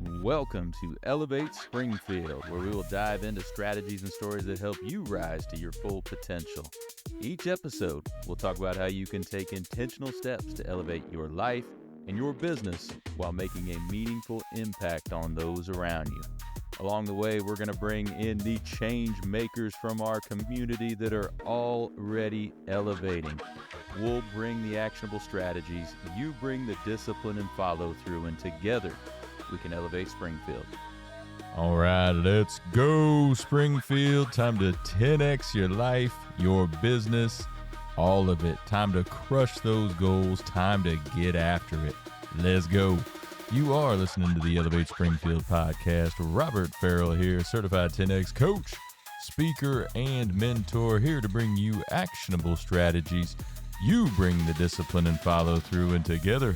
Welcome to Elevate Springfield, where we will dive into strategies and stories that help you rise to your full potential. Each episode, we'll talk about how you can take intentional steps to elevate your life and your business while making a meaningful impact on those around you. Along the way, we're going to bring in the change makers from our community that are already elevating. We'll bring the actionable strategies, you bring the discipline and follow through, and together we can elevate Springfield. All right, let's go, Springfield. Time to 10x your life, your business, all of it. Time to crush those goals. Time to get after it. Let's go. You are listening to the Elevate Springfield podcast. Robert Farrell here, certified 10X coach, speaker, and mentor, here to bring you actionable strategies. You bring the discipline and follow through, and together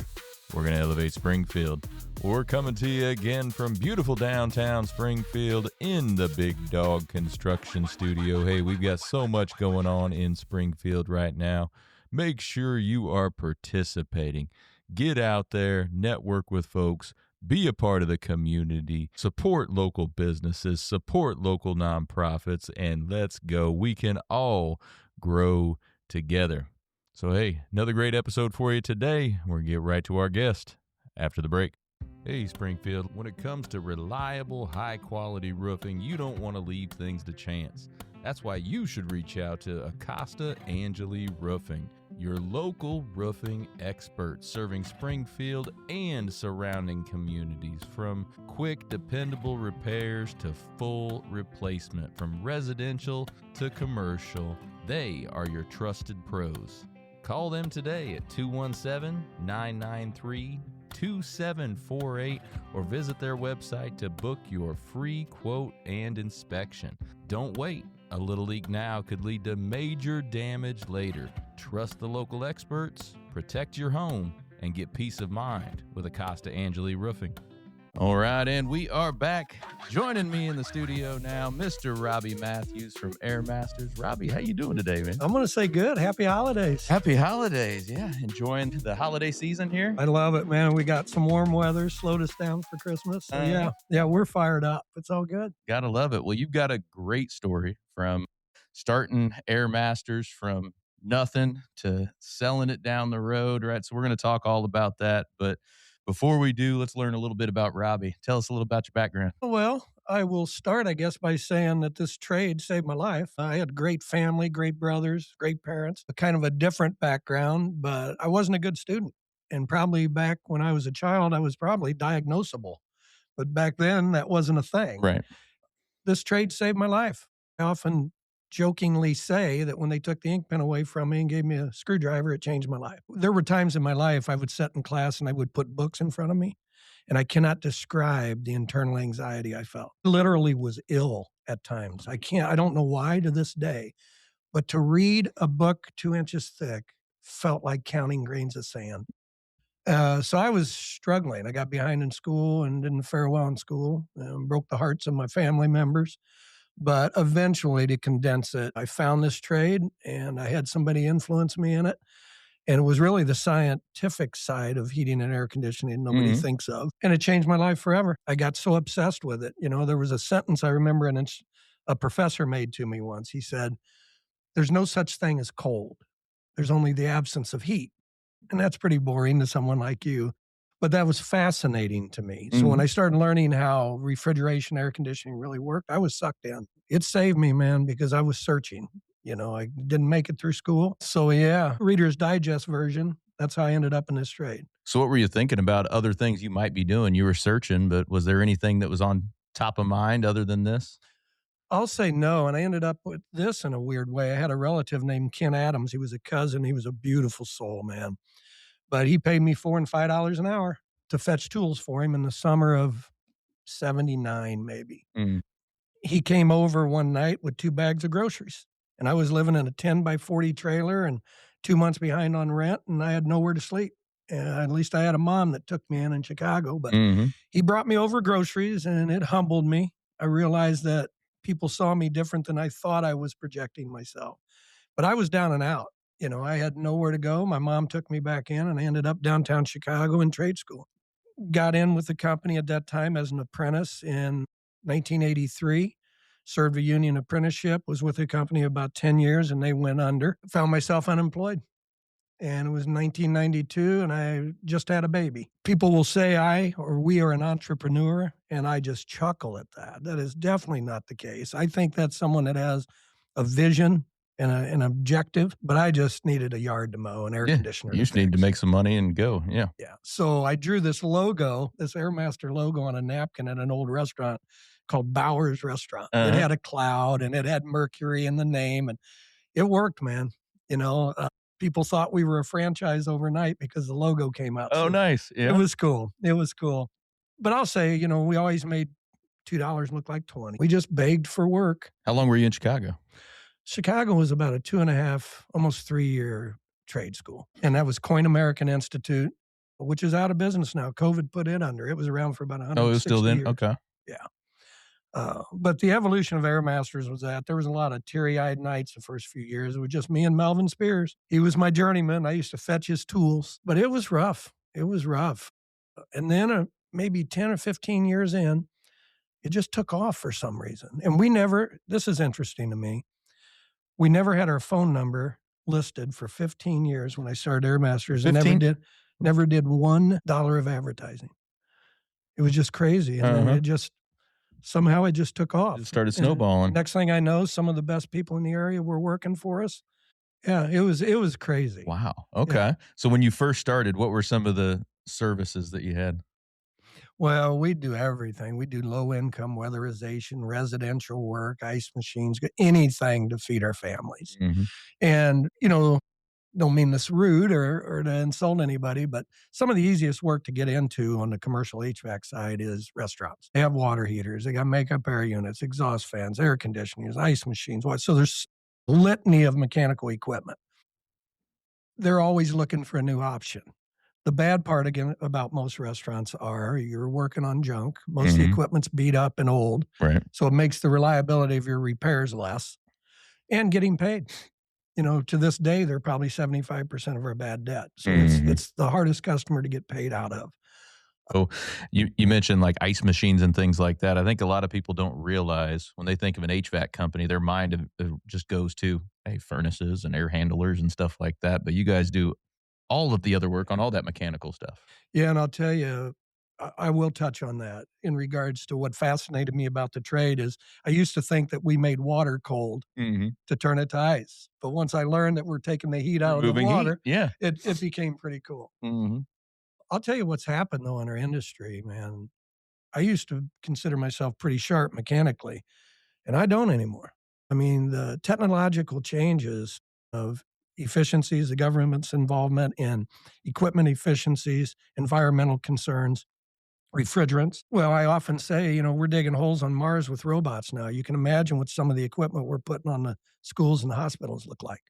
we're going to elevate Springfield. We're coming to you again from beautiful downtown Springfield in the Big Dog Construction Studio. Hey, we've got so much going on in Springfield right now. Make sure you are participating. Get out there, network with folks, be a part of the community, support local businesses, support local nonprofits, and let's go. We can all grow together. So, hey, another great episode for you today. We're going to get right to our guest after the break. Hey, Springfield, when it comes to reliable, high-quality roofing, you don't want to leave things to chance. That's why you should reach out to Acosta Angeli Roofing, your local roofing expert, serving Springfield and surrounding communities. From quick, dependable repairs to full replacement, from residential to commercial, they are your trusted pros. Call them today at 217-993-2748 or visit their website to book your free quote and inspection. Don't wait. A little leak now could lead to major damage later. Trust the local experts, protect your home, and get peace of mind with Acosta Angeli Roofing. All right, and we are back. Joining me in the studio now, Mr. Robbie Mathews from AirMasters. Robbie, how you doing today, man? I'm going to say good. Happy holidays. Happy holidays. Yeah, enjoying the holiday season here. I love it, man. We got some warm weather, slowed us down for Christmas. So yeah, we're fired up. It's all good. Gotta love it. Well, you've got a great story from starting AirMasters from nothing to selling it down the road, right? So we're going to talk all about that. But before we do, let's learn a little bit about Robbie. Tell us a little about your background. Well, I will start, I guess, by saying that this trade saved my life. I had great family, great brothers, great parents, a kind of a different background, but I wasn't a good student. And probably back when I was a child, I was probably diagnosable. But back then, that wasn't a thing. Right. This trade saved my life. I often jokingly say that when they took the ink pen away from me and gave me a screwdriver, it changed my life. There were times in my life I would sit in class and I would put books in front of me, and I cannot describe the internal anxiety I felt. I literally was ill at times. I don't know why to this day, but to read a book 2 inches thick felt like counting grains of sand. So I was struggling. I got behind in school and didn't fare well in school, broke the hearts of my family members. But eventually, to condense it, I found this trade and I had somebody influence me in it. And it was really the scientific side of heating and air conditioning nobody thinks of. And it changed my life forever. I got so obsessed with it. You know, there was a sentence I remember a professor made to me once. He said, "There's no such thing as cold. There's only the absence of heat." And that's pretty boring to someone like you. But that was fascinating to me. So when I started learning how refrigeration, air conditioning really worked, I was sucked in. It saved me, man, because I was searching. You know, I didn't make it through school. So yeah, Reader's Digest version. That's how I ended up in this trade. So what were you thinking about other things you might be doing? You were searching, but was there anything that was on top of mind other than this? I'll say no. And I ended up with this in a weird way. I had a relative named Ken Adams. He was a cousin. He was a beautiful soul, man. But he paid me $4 and $5 an hour to fetch tools for him in the summer of 79, maybe. He came over one night with 2 bags of groceries. And I was living in a 10 by 40 trailer and 2 months behind on rent, and I had nowhere to sleep. At least I had a mom that took me in Chicago. But he brought me over groceries, and it humbled me. I realized that people saw me different than I thought I was projecting myself. But I was down and out. You know, I had nowhere to go. My mom took me back in, and I ended up downtown Chicago in trade school. got in with the company at that time as an apprentice in 1983, served a union apprenticeship, was with the company about 10 years, and they went under. Found myself unemployed. And it was 1992, and I just had a baby. People will say we are an entrepreneur, and I just chuckle at that. That is definitely not the case. I think that's someone that has a vision and an objective, but I just needed a yard to mow, an air conditioner. You just need to make some money and go. Yeah. So I drew this logo, this AirMaster logo on a napkin at an old restaurant called Bauer's Restaurant. It had a cloud, and it had Mercury in the name, and it worked, man. People thought we were a franchise overnight because the logo came out. Oh, nice. Yeah. It was cool. But I'll say, we always made $2 look like 20. We just begged for work. How long were you in Chicago? Chicago was about a 2.5, almost 3-year trade school. And that was Coin American Institute, which is out of business now. COVID put it under. It was around for about 160 years. Oh, it was still then? Years. Okay. Yeah. But the evolution of AirMasters was that there was a lot of teary-eyed nights the first few years. It was just me and Melvin Spears. He was my journeyman. I used to fetch his tools, but it was rough. And then maybe 10 or 15 years in, it just took off for some reason. And this is interesting to me, we never had our phone number listed for 15 years when I started AirMasters. And never did $1 of advertising. It was just crazy. And then somehow it just took off. It started snowballing. And next thing I know, some of the best people in the area were working for us. Yeah, it was crazy. Wow. Okay. Yeah. So when you first started, what were some of the services that you had? Well, we do everything. We do low-income weatherization, residential work, ice machines, anything to feed our families. Mm-hmm. And, don't mean this rude or to insult anybody, but some of the easiest work to get into on the commercial HVAC side is restaurants. They have water heaters, they got makeup air units, exhaust fans, air conditioners, ice machines. So there's a litany of mechanical equipment. They're always looking for a new option. The bad part, again, about most restaurants are you're working on junk. Most of the equipment's beat up and old. Right. So it makes the reliability of your repairs less and getting paid. To this day, they're probably 75% of our bad debt. So it's the hardest customer to get paid out of. So you mentioned like ice machines and things like that. I think a lot of people don't realize when they think of an HVAC company, their mind just goes to furnaces and air handlers and stuff like that. But you guys do all of the other work on all that mechanical stuff. Yeah, and I'll tell you, I will touch on that in regards to what fascinated me about the trade is I used to think that we made water cold to turn it to ice. But once I learned that we're taking the heat out of the water, it became pretty cool. Mm-hmm. I'll tell you what's happened, though, in our industry, man. I used to consider myself pretty sharp mechanically, and I don't anymore. I mean, the technological changes of efficiencies, the government's involvement in equipment efficiencies, environmental concerns, refrigerants. Well, I often say, we're digging holes on Mars with robots now. You can imagine what some of the equipment we're putting on the schools and the hospitals look like.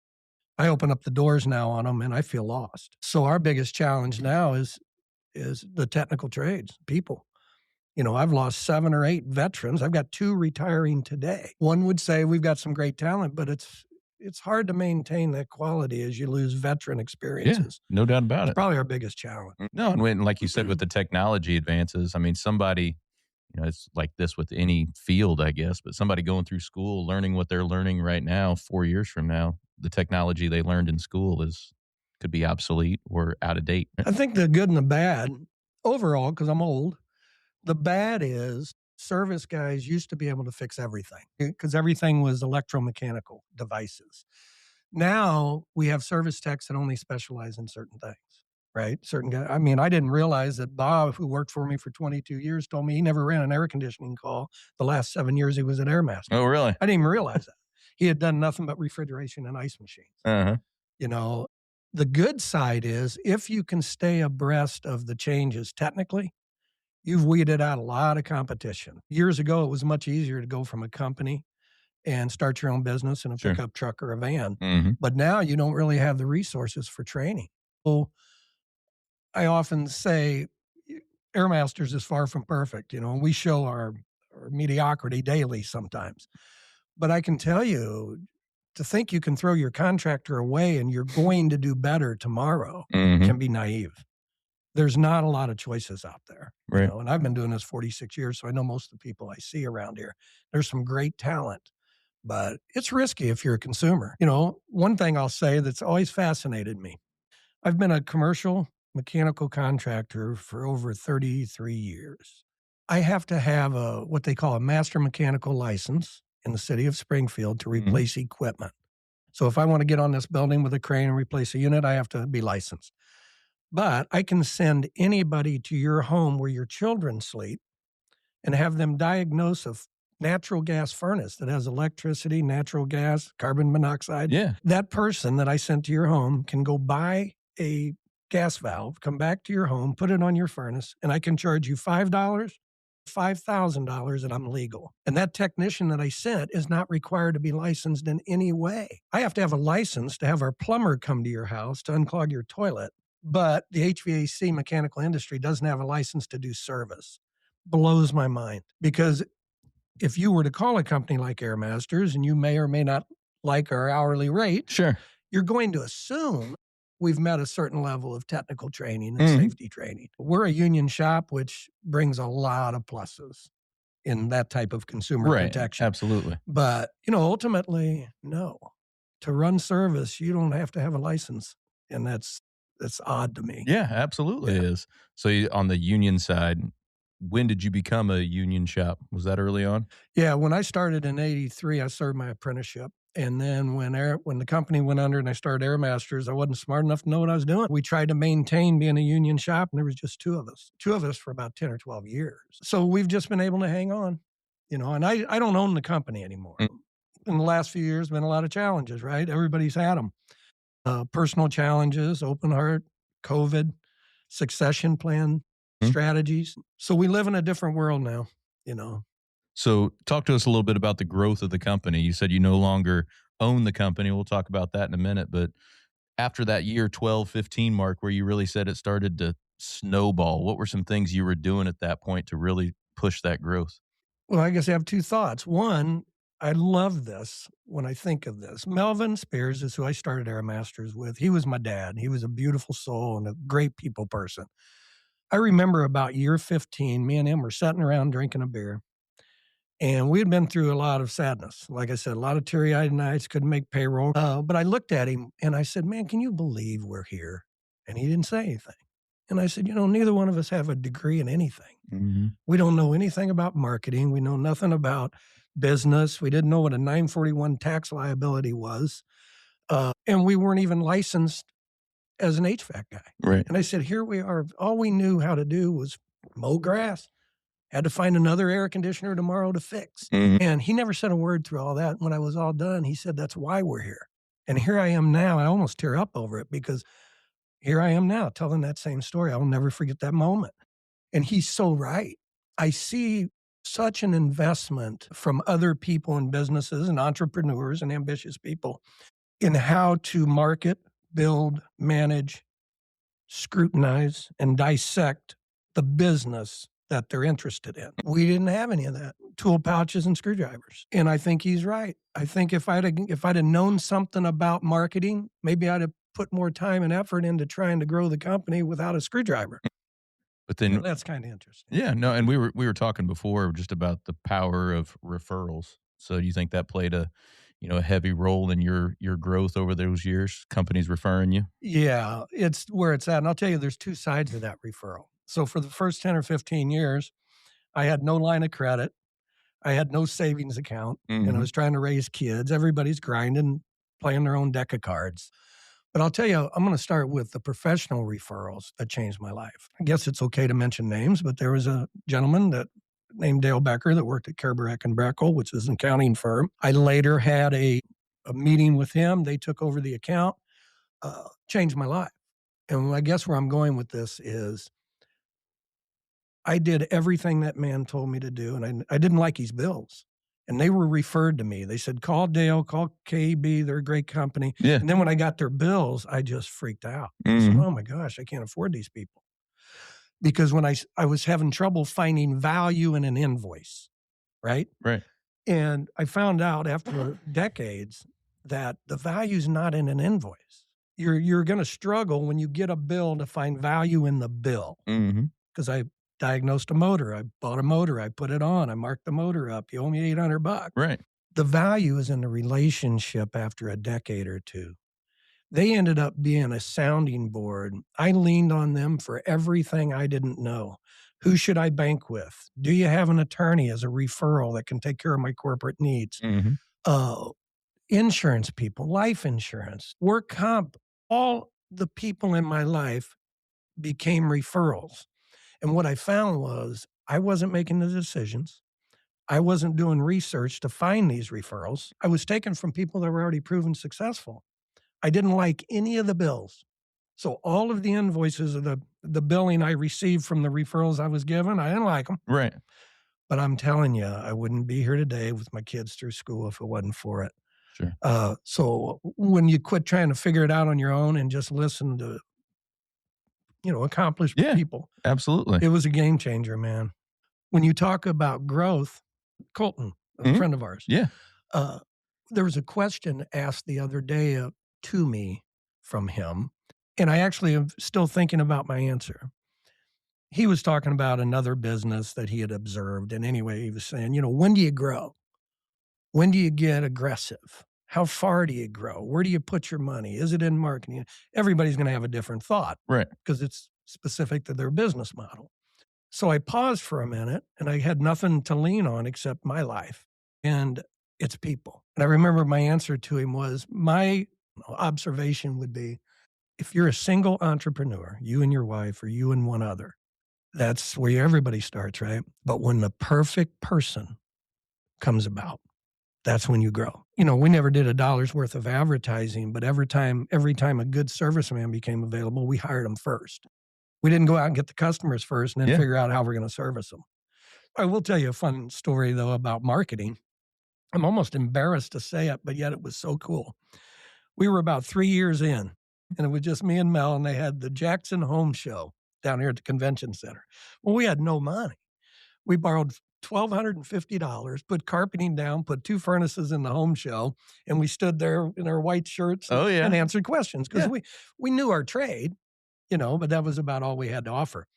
I open up the doors now on them and I feel lost. So our biggest challenge now is the technical trades, people. I've lost 7 or 8 veterans. I've got 2 retiring today. One would say we've got some great talent, but it's hard to maintain that quality as you lose veteran experiences. Yeah, no doubt about it. It's probably our biggest challenge. No, and like you said, with the technology advances, I mean, somebody, it's like this with any field, I guess, but somebody going through school, learning what they're learning right now, 4 years from now, the technology they learned in school could be obsolete or out of date. I think the good and the bad overall, because I'm old, the bad is service guys used to be able to fix everything because everything was electromechanical devices. Now we have service techs that only specialize in certain things, right? Certain guys. I mean, I didn't realize that Bob, who worked for me for 22 years, told me he never ran an air conditioning call the last 7 years he was at AirMasters. Oh, really? I didn't even realize that. He had done nothing but refrigeration and ice machines. The good side is if you can stay abreast of the changes technically, you've weeded out a lot of competition. Years ago, it was much easier to go from a company and start your own business in a pickup truck or a van. But now you don't really have the resources for training. So I often say AirMasters is far from perfect, and we show our mediocrity daily sometimes. But I can tell you, to think you can throw your contractor away and you're going to do better tomorrow can be naive. There's not a lot of choices out there, Right. and I've been doing this 46 years, so I know most of the people I see around here. There's some great talent, but it's risky if you're a consumer. One thing I'll say that's always fascinated me, I've been a commercial mechanical contractor for over 33 years. I have to have what they call a master mechanical license in the city of Springfield to replace equipment. So if I want to get on this building with a crane and replace a unit, I have to be licensed. But I can send anybody to your home where your children sleep and have them diagnose a natural gas furnace that has electricity, natural gas, carbon monoxide. Yeah. That person that I sent to your home can go buy a gas valve, come back to your home, put it on your furnace, and I can charge you $5, $5,000, and I'm legal. And that technician that I sent is not required to be licensed in any way. I have to have a license to have our plumber come to your house to unclog your toilet. But the HVAC mechanical industry doesn't have a license to do service. Blows my mind, because if you were to call a company like AirMasters and you may or may not like our hourly rate, Sure. you're going to assume we've met a certain level of technical training and safety training. We're a union shop, which brings a lot of pluses in that type of consumer protection. Absolutely. But, ultimately, no. To run service, you don't have to have a license. And that's odd to me. Yeah, absolutely it is. So on the union side, when did you become a union shop? Was that early on? Yeah, when I started in '83, I served my apprenticeship. And then when the company went under and I started AirMasters, I wasn't smart enough to know what I was doing. We tried to maintain being a union shop, and there was just two of us for about 10 or 12 years. So we've just been able to hang on, and I don't own the company anymore. In the last few years, been a lot of challenges, right? Everybody's had them. Personal challenges, open heart, COVID, succession plan strategies. So we live in a different world now, So talk to us a little bit about the growth of the company. You said you no longer own the company. We'll talk about that in a minute. But after that year 12, 15 mark where you really said it started to snowball, what were some things you were doing at that point to really push that growth? Well, I guess I have two thoughts. One, I love this when I think of this. Melvin Spears is who I started AirMasters with. He was my dad. He was a beautiful soul and a great people person. I remember about year 15, me and him were sitting around drinking a beer. And we had been through a lot of sadness. Like I said, a lot of teary-eyed nights, couldn't make payroll. But I looked at him and I said, man, can you believe we're here? And he didn't say anything. And I said, neither one of us have a degree in anything. Mm-hmm. We don't know anything about marketing. We know nothing about business. We didn't know what a 941 tax liability was. And we weren't even licensed as an HVAC guy. Right. And I said, here we are. All we knew how to do was mow grass. Had to find another air conditioner tomorrow to fix. And he never said a word through all that. When I was all done, he said, that's why we're here. And here I am now. I almost tear up over it because here I am now telling that same story. I will never forget that moment. And he's so right. I see such an investment from other people in businesses and entrepreneurs and ambitious people in how to market, build, manage, scrutinize, and dissect the business that they're interested in. We didn't have any of that. Tool pouches and screwdrivers. And I think he's right. I think if I'd have known something about marketing, maybe I'd have put more time and effort into trying to grow the company without a screwdriver. But then that's kind of interesting. Yeah, no, and we were talking before just about the power of referrals. So do you think that played a heavy role in your growth over those years, companies referring you? Yeah, it's where it's at. And I'll tell you, there's two sides of that referral. So for the first 10 or 15 years, I had no line of credit. I had no savings account, and I was trying to raise kids. Everybody's grinding, playing their own deck of cards. But I'll tell you, I'm going to start with the professional referrals that changed my life. I guess it's okay to mention names, but there was a gentleman named Dale Becker that worked at Kerberek and Breckle, which is an accounting firm. I later had a meeting with him. They took over the account, changed my life. And I guess where I'm going with this is I did everything that man told me to do, and I didn't like his bills. And they were referred to me. They said, call Dale, call KB. They're a great company. Yeah. And then when I got their bills, I just freaked out. I said, oh my gosh, I can't afford these people. Because when I was having trouble finding value in an invoice, right? Right. And I found out after decades that the value's not in an invoice. you're going to struggle when you get a bill to find value in the bill. Mm-hmm. Because I diagnosed a motor, I bought a motor, I put it on, I marked the motor up. You owe me $800. Right. The value is in the relationship after a decade or two. They ended up being a sounding board. I leaned on them for everything I didn't know. Who should I bank with? Do you have an attorney as a referral that can take care of my corporate needs? Mm-hmm. Insurance people, life insurance, work comp, all the people in my life became referrals. And what I found was I wasn't making the decisions. I wasn't doing research to find these referrals. I was taken from people that were already proven successful. I didn't like any of the bills. So all of the invoices of the billing I received from the referrals I was given, I didn't like them. Right. But I'm telling you, I wouldn't be here today with my kids through school if it wasn't for it. Sure. So when you quit trying to figure it out on your own and just listen to, accomplished people. Absolutely. It was a game changer, man. When you talk about growth, Colton, a friend of ours. Yeah. There was a question asked the other day to me from him, and I actually am still thinking about my answer. He was talking about another business that he had observed. And anyway, he was saying, when do you grow? When do you get aggressive? How far do you grow? Where do you put your money? Is it in marketing? Everybody's going to have a different thought. Right. Because it's specific to their business model. So I paused for a minute and I had nothing to lean on except my life and it's people. And I remember my answer to him was, my observation would be, if you're a single entrepreneur, you and your wife or you and one other, that's where everybody starts, right? But when the perfect person comes about, that's when you grow. We never did $1 worth of advertising, but every time a good serviceman became available, we hired them first. We didn't go out and get the customers first and then figure out how we're going to service them. I will tell you a fun story, though, about marketing. I'm almost embarrassed to say it, but yet it was so cool. We were about 3 years in, and it was just me and Mel, and they had the Jackson Home Show down here at the convention center. Well, we had no money. We borrowed $1,250, put carpeting down, put 2 furnaces in the home show, and we stood there in our white shirts and answered questions because we knew our trade, but that was about all we had to offer.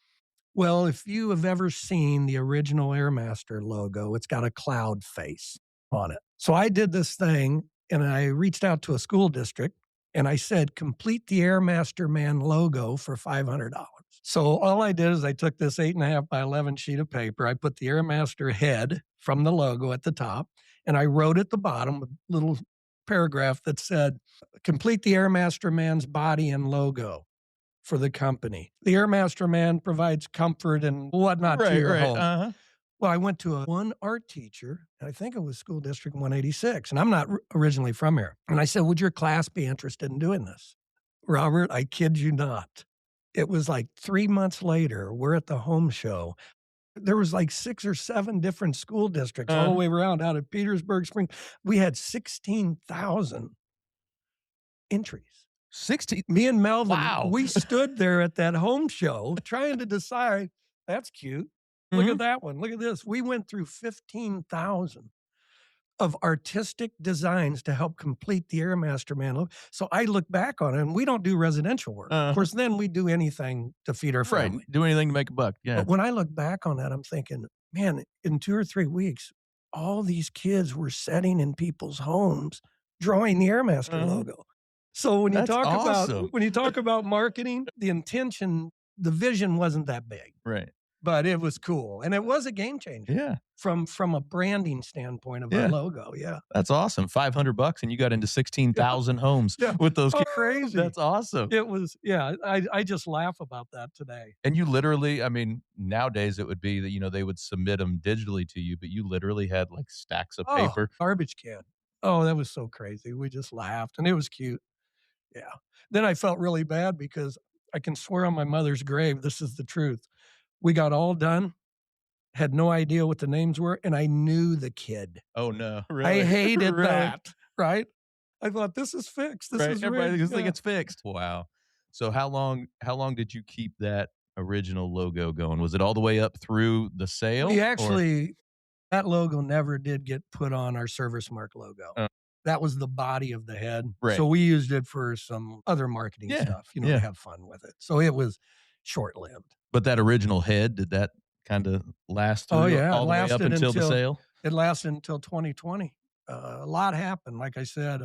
Well, if you have ever seen the original AirMaster logo, it's got a cloud face on it. So I did this thing, and I reached out to a school district, and I said, complete the AirMaster Man logo for $500. So all I did is I took this 8.5 by 11 sheet of paper. I put the AirMaster head from the logo at the top, and I wrote at the bottom a little paragraph that said, complete the AirMaster Man's body and logo for the company. The AirMaster Man provides comfort and whatnot to your home. Uh-huh. Well, I went to one art teacher, and I think it was School District 186, and I'm not originally from here. And I said, would your class be interested in doing this? Robert, I kid you not. It was like 3 months later, we're at the home show. There was like 6 or 7 different school districts all the way around out of Petersburg, Springfield. We had 16,000 entries. 60. Me and Melvin, Wow. we stood there at that home show trying to decide, that's cute. Look at that one. Look at this. We went through 15,000 of artistic designs to help complete the AirMaster Man look. So I look back on it, and we don't do residential work. Of course, then we do anything to feed our family. Right. Do anything to make a buck. Yeah. But when I look back on that, I'm thinking, man, in 2 or 3 weeks, all these kids were setting in people's homes, drawing the AirMaster logo. So when you talk about marketing, the intention, the vision wasn't that big. Right. But it was cool. And it was a game changer. Yeah. From a branding standpoint of our logo. Yeah. That's awesome. $500 and you got into 16,000 homes with those kids. Crazy. That's awesome. It was, I just laugh about that today. And you literally, I mean, nowadays it would be that, they would submit them digitally to you, but you literally had like stacks of paper. Garbage can. Oh, that was so crazy. We just laughed and it was cute. Yeah. Then I felt really bad because I can swear on my mother's grave, this is the truth. We got all done, had no idea what the names were, and I knew the kid. Oh, no. Really? I hated that, right? I thought, this is fixed. This is everybody just think it's fixed. Wow. So how long did you keep that original logo going? Was it all the way up through the sale? We actually, that logo never did get put on our Service Mark logo. that was the body of the head. Right. So we used it for some other marketing stuff, to have fun with it. So it was short-lived. But that original head, did that kind of last through all the way up until the sale? It lasted until 2020. A lot happened. Like I said,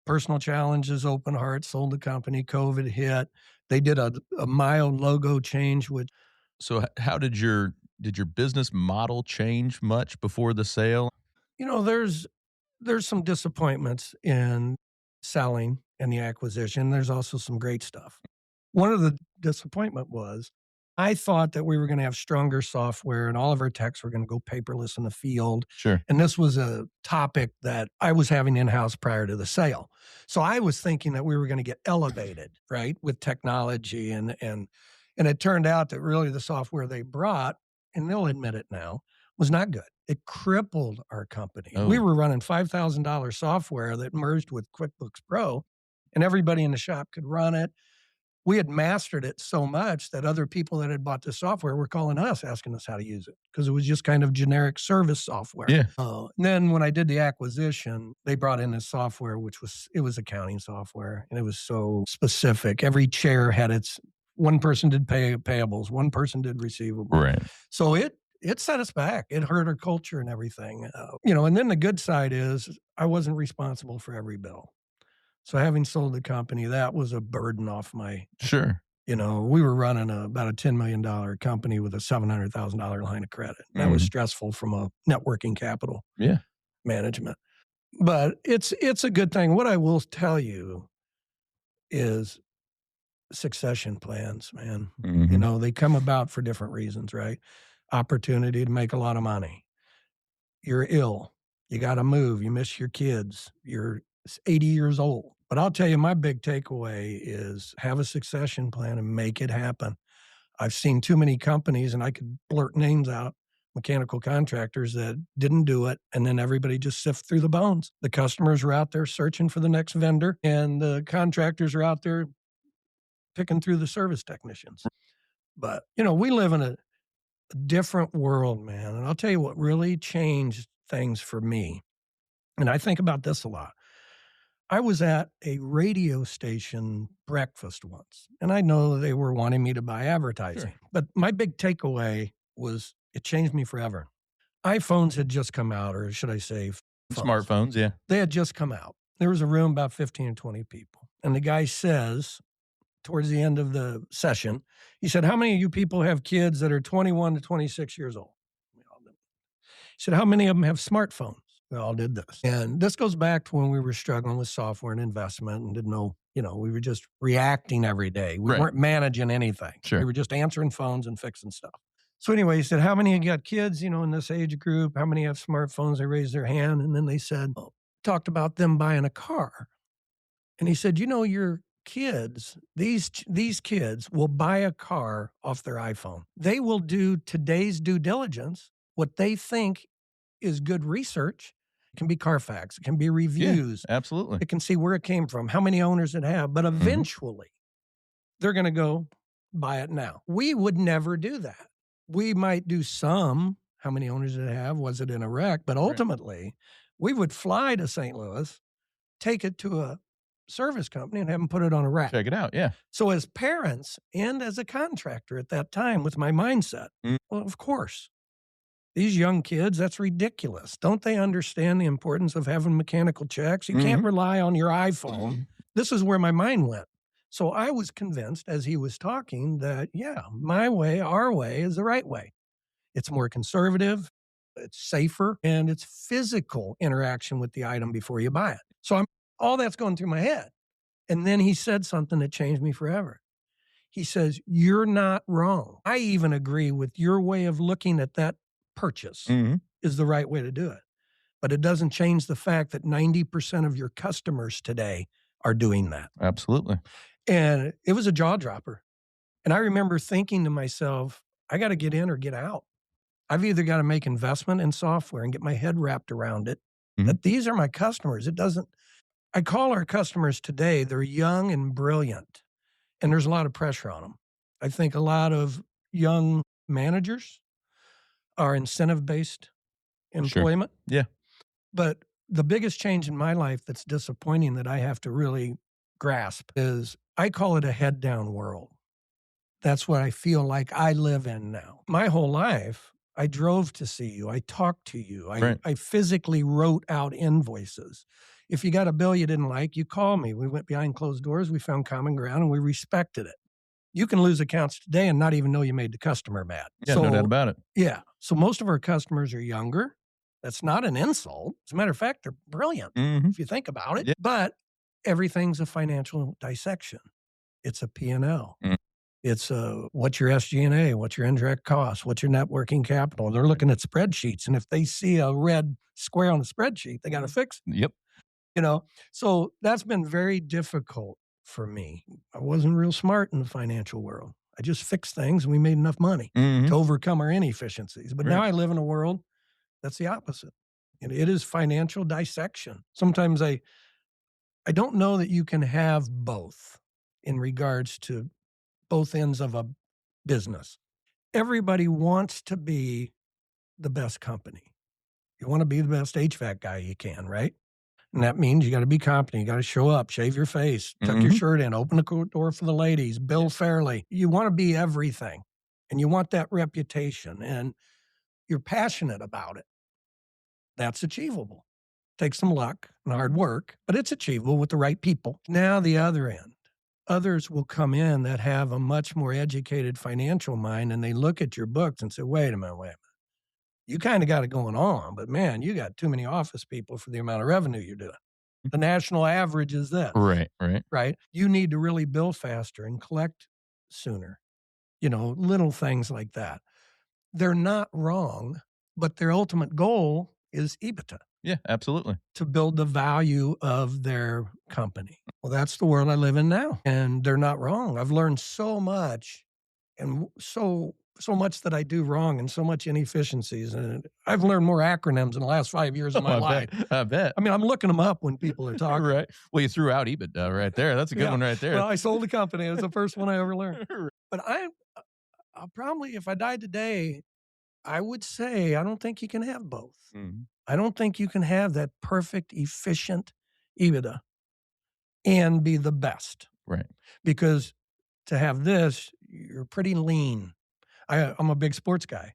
personal challenges, open heart, sold the company, COVID hit. They did a mild logo change, which. So how did your business model change much before the sale? There's some disappointments in selling and the acquisition. There's also some great stuff. One of the disappointment was I thought that we were going to have stronger software and all of our techs were going to go paperless in the field. Sure. And this was a topic that I was having in-house prior to the sale. So I was thinking that we were going to get elevated, right, with technology. And it turned out that really the software they brought, and they'll admit it now, was not good. It crippled our company. Oh. We were running $5,000 software that merged with QuickBooks Pro, and everybody in the shop could run it. We had mastered it so much that other people that had bought the software were calling us, asking us how to use it because it was just kind of generic service software. Yeah. And then when I did the acquisition, they brought in this software, which was accounting software, and it was so specific. Every chair had one person did payables, one person did receivables. Right. So it set us back. It hurt our culture and everything. And then the good side is I wasn't responsible for every bill. So having sold the company, that was a burden off my. Sure. We were running about a $10 million company with a $700,000 line of credit. That was stressful from a networking capital management. But it's a good thing. What I will tell you is succession plans, man. They come about for different reasons, right? Opportunity to make a lot of money. You're ill. You got to move. You miss your kids. You're 80 years old. But I'll tell you, my big takeaway is have a succession plan and make it happen. I've seen too many companies, and I could blurt names out, mechanical contractors that didn't do it, and then everybody just sift through the bones. The customers are out there searching for the next vendor, and the contractors are out there picking through the service technicians. But, we live in a different world, man. And I'll tell you what really changed things for me. And I think about this a lot. I was at a radio station breakfast once, and I know they were wanting me to buy advertising. Sure. But my big takeaway was it changed me forever. iPhones had just come out, or should I say phones. Smartphones, yeah. They had just come out. There was a room about 15 or 20 people. And the guy says, towards the end of the session, he said, how many of you people have kids that are 21 to 26 years old? We all did. He said, how many of them have smartphones? We all did this. And this goes back to when we were struggling with software and investment and didn't know, we were just reacting every day. We weren't managing anything. Sure. We were just answering phones and fixing stuff. So anyway, he said, how many of you got kids, in this age group? How many have smartphones? They raised their hand. And then they said, talked about them buying a car. And he said, your kids, these kids will buy a car off their iPhone. They will do today's due diligence, what they think is good research. It can be Carfax. It can be reviews. Yeah, absolutely. It can see where it came from, how many owners it have. But eventually, they're going to go buy it now. We would never do that. We might do some, how many owners did it have? Was it in a wreck? But ultimately, we would fly to St. Louis, take it to a service company and have them put it on a rack. Check it out, yeah. So as parents and as a contractor at that time with my mindset, well, of course. These young kids, that's ridiculous. Don't they understand the importance of having mechanical checks? You can't rely on your iPhone. This is where my mind went. So I was convinced as he was talking that, my way, our way is the right way. It's more conservative, it's safer, and it's physical interaction with the item before you buy it. So all that's going through my head. And then he said something that changed me forever. He says, you're not wrong. I even agree with your way of looking at that purchase is the right way to do it. But it doesn't change the fact that 90% of your customers today are doing that. Absolutely. And it was a jaw dropper. And I remember thinking to myself, I got to get in or get out. I've either got to make investment in software and get my head wrapped around it, that these are my customers. I call our customers today, they're young and brilliant, and there's a lot of pressure on them. I think a lot of young managers are incentive-based employment. Sure. Yeah. But The biggest change in my life that's disappointing that I have to really grasp is I call it a head down world. That's what I feel like I live in now. My whole life, I drove to see you. I talked to you. I physically wrote out invoices. If you got a bill you didn't like, you call me. We went behind closed doors. We found common ground and we respected it. You can lose accounts today and not even know you made the customer mad. Yeah, no doubt about it. Yeah. So most of our customers are younger. That's not an insult. As a matter of fact, they're brilliant if you think about it. Yeah. But everything's a financial dissection. It's a P&L. It's what's your SG&A, what's your indirect costs, what's your net working capital. They're looking at spreadsheets, and if they see a red square on the spreadsheet, they got to fix it. Yep. So that's been very difficult for me. I wasn't real smart in the financial world. I just fixed things, and we made enough money to overcome our inefficiencies. But now I live in a world that's the opposite. And it is financial dissection. Sometimes I don't know that you can have both in regards to both ends of a business. Everybody wants to be the best company. You want to be the best HVAC guy you can, right? And that means you got to be competent. You got to show up, shave your face, tuck your shirt in, open the door for the ladies, bill fairly. You want to be everything, and you want that reputation, and you're passionate about it. That's achievable. Takes some luck and hard work, but it's achievable with the right people. Now the other end. Others will come in that have a much more educated financial mind, and they look at your books and say, wait a minute. You kind of got it going on, but man, you got too many office people for the amount of revenue you're doing. The national average is this. Right. You need to really bill faster and collect sooner. Little things like that. They're not wrong, but their ultimate goal is EBITDA. Yeah, absolutely. To build the value of their company. Well, that's the world I live in now. And they're not wrong. I've learned so much, and so much that I do wrong, and so much inefficiencies. And I've learned more acronyms in the last 5 years of my life. I bet. I mean, I'm looking them up when people are talking. Right. Well, you threw out EBITDA right there. That's a good one right there. Well, I sold a company. It was the first one I ever learned. But I'll probably, if I died today, I would say I don't think you can have both. I don't think you can have that perfect, efficient EBITDA and be the best. Right. Because to have this, you're pretty lean. I'm a big sports guy.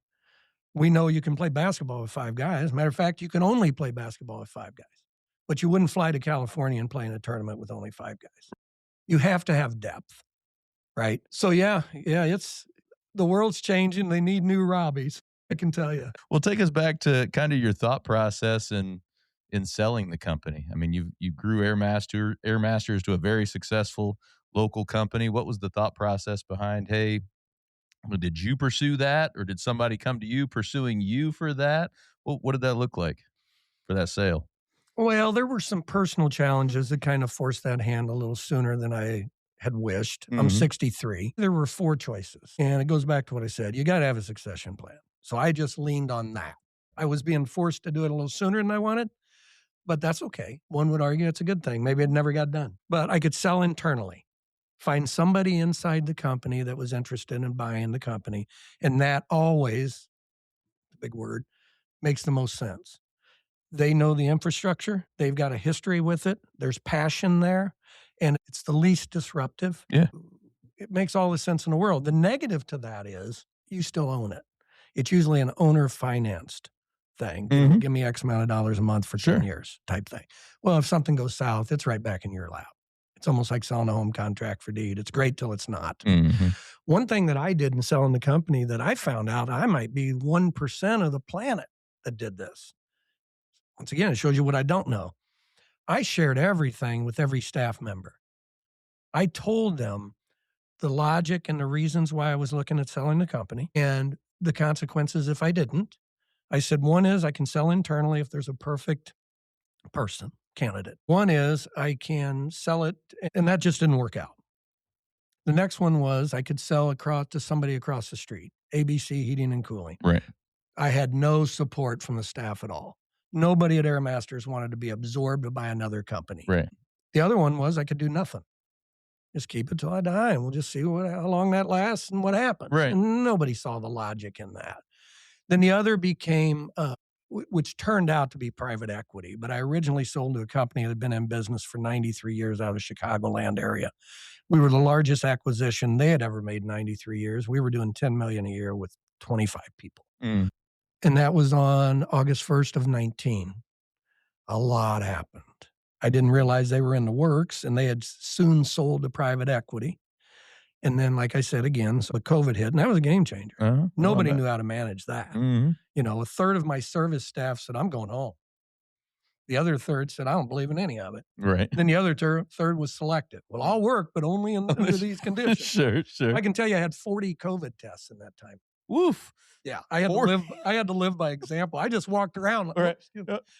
We know you can play basketball with 5 guys. Matter of fact, you can only play basketball with 5 guys. But you wouldn't fly to California and play in a tournament with only 5 guys. You have to have depth, right? So it's the world's changing. They need new Robbies, I can tell you. Well, take us back to kind of your thought process in selling the company. I mean, you grew AirMasters to a very successful local company. What was the thought process behind, hey, did you pursue that, or did somebody come to you pursuing you for that? What did that look like for that sale? Well, there were some personal challenges that kind of forced that hand a little sooner than I had wished. I'm 63. There were 4 choices. And it goes back to what I said. You got to have a succession plan. So I just leaned on that. I was being forced to do it a little sooner than I wanted, but that's okay. One would argue it's a good thing. Maybe it never got done. But I could sell internally, find somebody inside the company that was interested in buying the company. And that always, big word, makes the most sense. They know the infrastructure. They've got a history with it. There's passion there. And it's the least disruptive. Yeah. It makes all the sense in the world. The negative to that is you still own it. It's usually an owner-financed thing. Give me X amount of dollars a month for 10 years type thing. Well, if something goes south, it's right back in your lap. It's almost like selling a home contract for deed. It's great till it's not. One thing that I did in selling the company that I found out I might be 1% of the planet that did this. Once again, it shows you what I don't know. I shared everything with every staff member. I told them the logic and the reasons why I was looking at selling the company and the consequences if I didn't. I said, one is I can sell internally if there's a perfect candidate. One is I can sell it, and that just didn't work out. The next one was I could sell across to somebody across the street, ABC Heating and Cooling. Right. I had no support from the staff at all. Nobody at AirMasters wanted to be absorbed by another company. Right. The other one was I could do nothing. Just keep it till I die, and we'll just see how long that lasts and what happens. Right. And nobody saw the logic in that. Then the other became which turned out to be private equity. But I originally sold to a company that had been in business for 93 years out of the Chicagoland area. We were the largest acquisition they had ever made in 93 years. We were doing $10 million a year with 25 people. Mm. And that was on August 1st of 19. A lot happened. I didn't realize they were in the works, and they had soon sold to private equity. And then, like I said, again, so the COVID hit, and that was a game changer. Uh-huh. Nobody knew how to manage that. Mm-hmm. You know, a third of my service staff said, I'm going home. The other third said, I don't believe in any of it. Right. Then the other third was selective. Well, I'll work, but only under these conditions. Sure. I can tell you I had 40 COVID tests in that time. Woof. Yeah, I had to live by example. I just walked around. Right.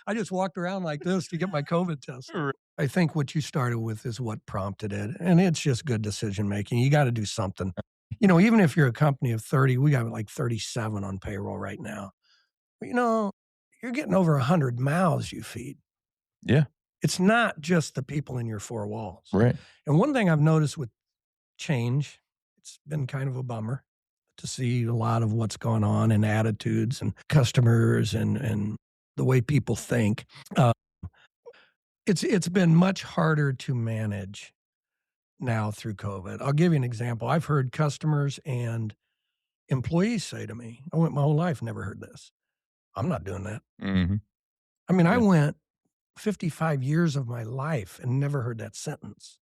I just walked around like this to get my COVID test. Right. I think what you started with is what prompted it, and it's just good decision making. You got to do something. You know, even if you're a company of 30, we got like 37 on payroll right now. But, you know, you're getting over 100 mouths you feed. Yeah. It's not just the people in your four walls. Right. And one thing I've noticed with change, it's been kind of a bummer to see a lot of what's going on in attitudes and customers and the way people think. It's been much harder to manage now through COVID. I'll give you an example. I've heard customers and employees say to me, I went my whole life, never heard this. I'm not doing that. Mm-hmm. I mean, I went 55 years of my life and never heard that sentence.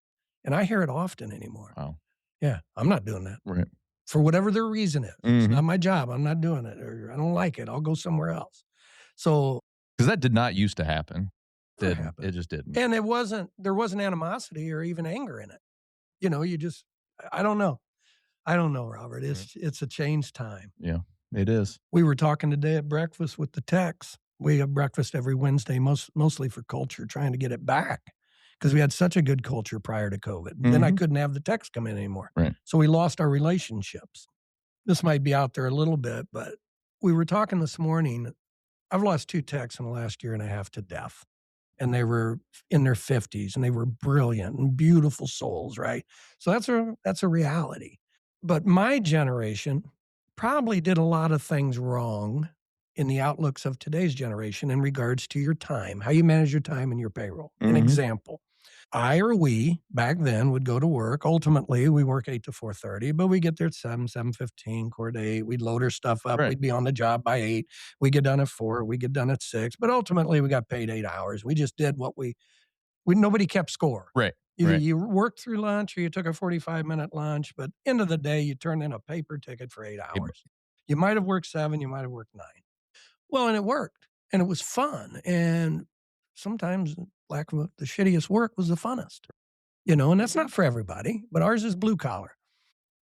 And I hear it often anymore. Wow. Yeah, I'm not doing that. Right. For whatever their reason is. Mm-hmm. It's not my job. I'm not doing it. Or I don't like it. I'll go somewhere else. So. Because that did not used to happen. It just didn't. And there wasn't animosity or even anger in it. You know, I don't know. I don't know, Robert. It's a change time. Yeah, it is. We were talking today at breakfast with the techs. We have breakfast every Wednesday, mostly for culture, trying to get it back because we had such a good culture prior to COVID. Mm-hmm. Then I couldn't have the techs come in anymore. Right. So we lost our relationships. This might be out there a little bit, but we were talking this morning. I've lost 2 techs in the last year and a half to death. And they were in their 50s, and they were brilliant and beautiful souls, right? So that's a reality. But my generation probably did a lot of things wrong in the outlooks of today's generation in regards to your time, how you manage your time and your payroll. Mm-hmm. An example, I or we back then would go to work. Ultimately, we work 8 to 4:30, but we get there at 7:15, quarter to 8. We'd load our stuff up. Right. We'd be on the job by 8. We get done at 4. We get done at 6. But ultimately, we got paid 8 hours. We just did what nobody kept score. Right. Either you worked through lunch or you took a 45-minute lunch. But end of the day, you turned in a paper ticket for 8 hours. You might have worked 7. You might have worked 9. Well, and it worked. And it was fun. And sometimes the shittiest work was the funnest, you know, and that's not for everybody, but ours is blue collar.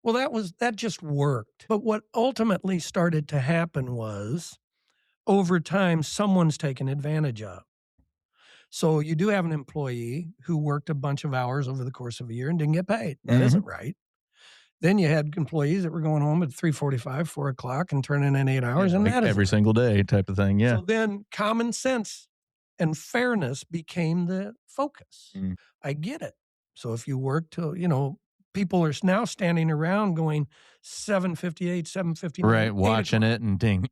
Well, that just worked. But what ultimately started to happen was over time, someone's taken advantage of. So you do have an employee who worked a bunch of hours over the course of a year and didn't get paid. That isn't right. Then you had employees that were going home at 3:45, 4 o'clock and turning in 8 hours. And that every single day type of thing. Yeah. So then common sense and fairness became the focus. I get it. So if you work till, you know, people are now standing around going 7:58, 7:59. Right, watching it and ding.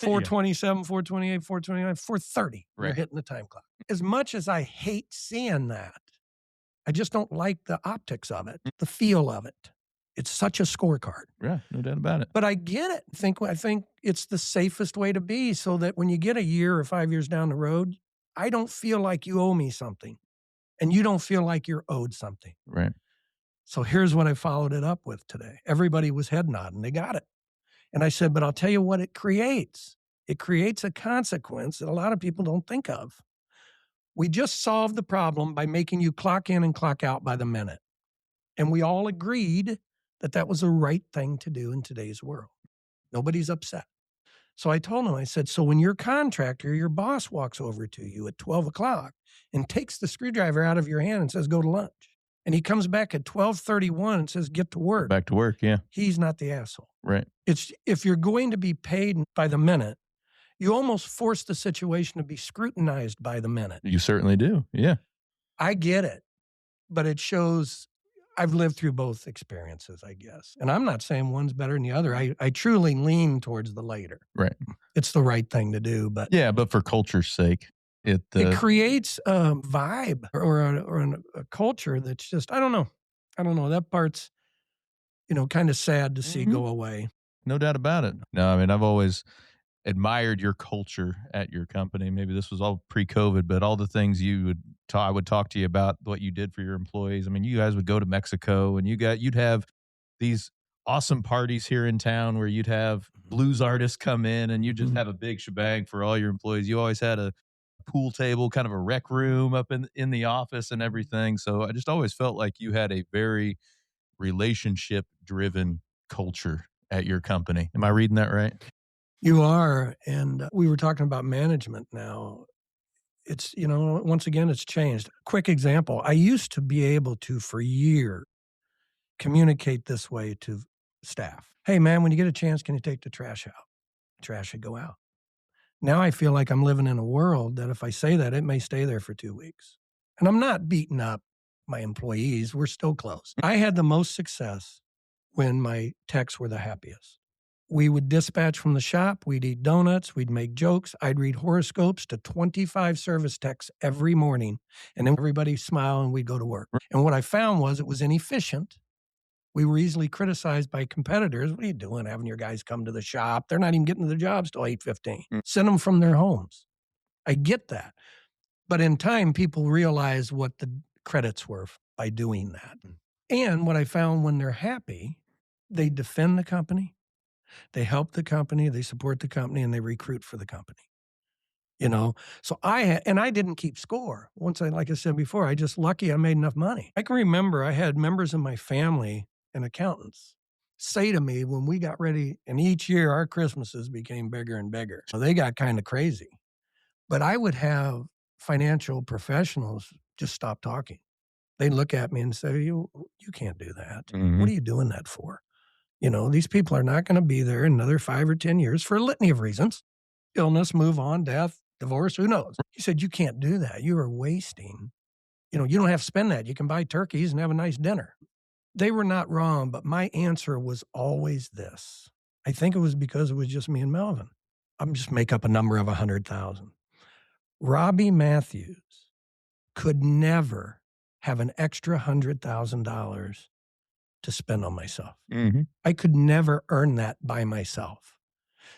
4:27, 4:28, 4:29, 4:30. Right. You're hitting the time clock. As much as I hate seeing that, I just don't like the optics of it, the feel of it. It's such a scorecard. Yeah, no doubt about it. But I get it. I think it's the safest way to be so that when you get a year or 5 years down the road, I don't feel like you owe me something and you don't feel like you're owed something. Right. So here's what I followed it up with today. Everybody was head nodding. They got it. And I said, but I'll tell you what it creates. It creates a consequence that a lot of people don't think of. We just solved the problem by making you clock in and clock out by the minute. And we all agreed that was the right thing to do in today's world. Nobody's upset. So I told him, I said, so when your contractor, your boss walks over to you at 12 o'clock and takes the screwdriver out of your hand and says, go to lunch. And he comes back at 12:31 and says, get to work. Back to work, yeah. He's not the asshole. Right. It's if you're going to be paid by the minute, you almost force the situation to be scrutinized by the minute. You certainly do, yeah. I get it, but it shows I've lived through both experiences, I guess. And I'm not saying one's better than the other. I truly lean towards the later. Right. It's the right thing to do. But yeah, but for culture's sake, it creates a vibe or a culture that's just, I don't know. That part's, kind of sad to see go away. No doubt about it. No, I mean, I've always admired your culture at your company. Maybe this was all pre-COVID, but all the things I would talk to you about what you did for your employees. I mean, you guys would go to Mexico and you'd have these awesome parties here in town where you'd have blues artists come in and you just have a big shebang for all your employees. You always had a pool table, kind of a rec room up in the office and everything. So I just always felt like you had a very relationship driven culture at your company. Am I reading that right? You are. And we were talking about management now. It's, once again, it's changed. Quick example. I used to be able to, for years, communicate this way to staff. Hey, man, when you get a chance, can you take the trash out? The trash should go out. Now I feel like I'm living in a world that if I say that, it may stay there for 2 weeks. And I'm not beating up my employees. We're still close. I had the most success when my techs were the happiest. We would dispatch from the shop. We'd eat donuts. We'd make jokes. I'd read horoscopes to 25 service techs every morning. And then everybody smile and we'd go to work. And what I found was it was inefficient. We were easily criticized by competitors. What are you doing having your guys come to the shop? They're not even getting to their jobs till 8:15. Send them from their homes. I get that. But in time, people realize what the credits were by doing that. And what I found when they're happy, they defend the company. They help the company, they support the company, and they recruit for the company. So I didn't keep score. Like I said before, I just lucky I made enough money. I can remember I had members of my family and accountants say to me when we got ready, and each year our Christmases became bigger and bigger. So they got kind of crazy. But I would have financial professionals just stop talking. They'd look at me and say, you can't do that. What are you doing that for? These people are not going to be there in another 5 or 10 years for a litany of reasons. Illness, move on, death, divorce, who knows? He said, you can't do that. You are wasting. You don't have to spend that. You can buy turkeys and have a nice dinner. They were not wrong, but my answer was always this. I think it was because it was just me and Melvin. I'm just make up a number of 100,000. Robbie Mathews could never have an extra $100,000 to spend on myself. I could never earn that by myself.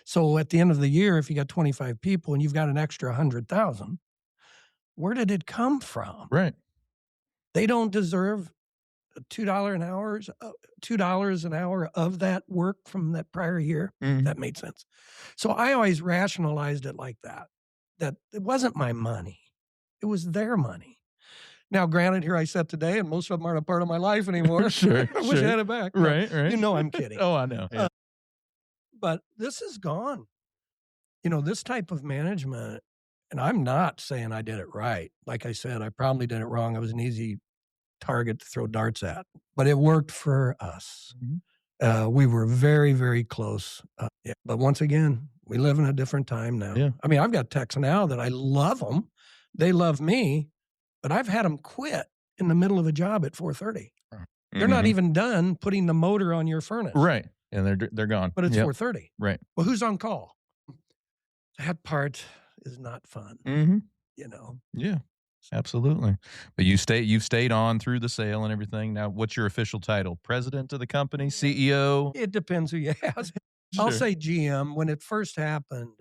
So at the end of the year, if you got 25 people and you've got an extra 100,000, where did it come from? Right. They don't deserve $2 an hour, $2 an hour of that work from that prior year. That made sense. So I always rationalized it like that it wasn't my money. It was their money. Now, granted, here I sit today, and most of them aren't a part of my life anymore. Sure. I wish I had it back. Right. I'm kidding. Oh, I know. Yeah. But this is gone. This type of management, and I'm not saying I did it right. Like I said, I probably did it wrong. I was an easy target to throw darts at, but it worked for us. We were very, very close. But once again, we live in a different time now. Yeah. I mean, I've got techs now that I love them. They love me. But I've had them quit in the middle of a job at 4:30. They're not even done putting the motor on your furnace. Right. And they're gone. But it's 4:30. Right. Well, who's on call? That part is not fun. Yeah, absolutely. But you've stayed on through the sale and everything. Now, what's your official title? President of the company? CEO? It depends who you ask. I'll say GM. When it first happened,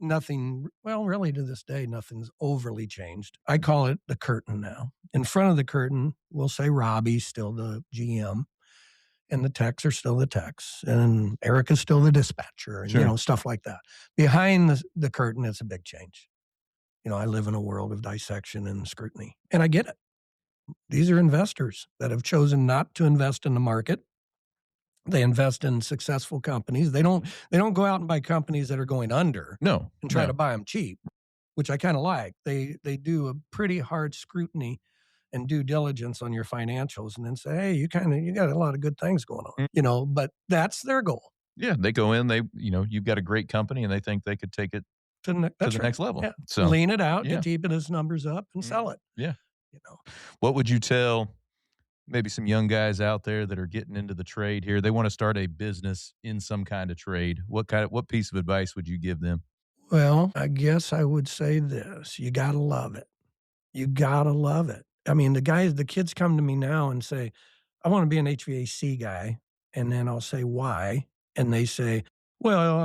nothing, well, really to this day, nothing's overly changed. I call it the curtain now. In front of the curtain, we'll say Robbie's still the GM, and the techs are still the techs, and Erica's still the dispatcher, and stuff like that. Behind the curtain, it's a big change. I live in a world of dissection and scrutiny, and I get it. These are investors that have chosen not to invest in the market. They invest in successful companies. They don't go out and buy companies that are going under. No. And try to buy them cheap, which I kind of like. They do a pretty hard scrutiny and due diligence on your financials, and then say, hey, you got a lot of good things going on. But that's their goal. Yeah, they go in, you've got a great company, and they think they could take it to the next level. Yeah. So lean it out, get EBITDA numbers up, and sell it. Yeah. What would you tell maybe some young guys out there that are getting into the trade here. They want to start a business in some kind of trade. What piece of advice would you give them? Well, I guess I would say this. You gotta love it. You gotta love it. I mean, the kids come to me now and say, "I wanna be an HVAC guy," and then I'll say, "Why?" And they say, "Well,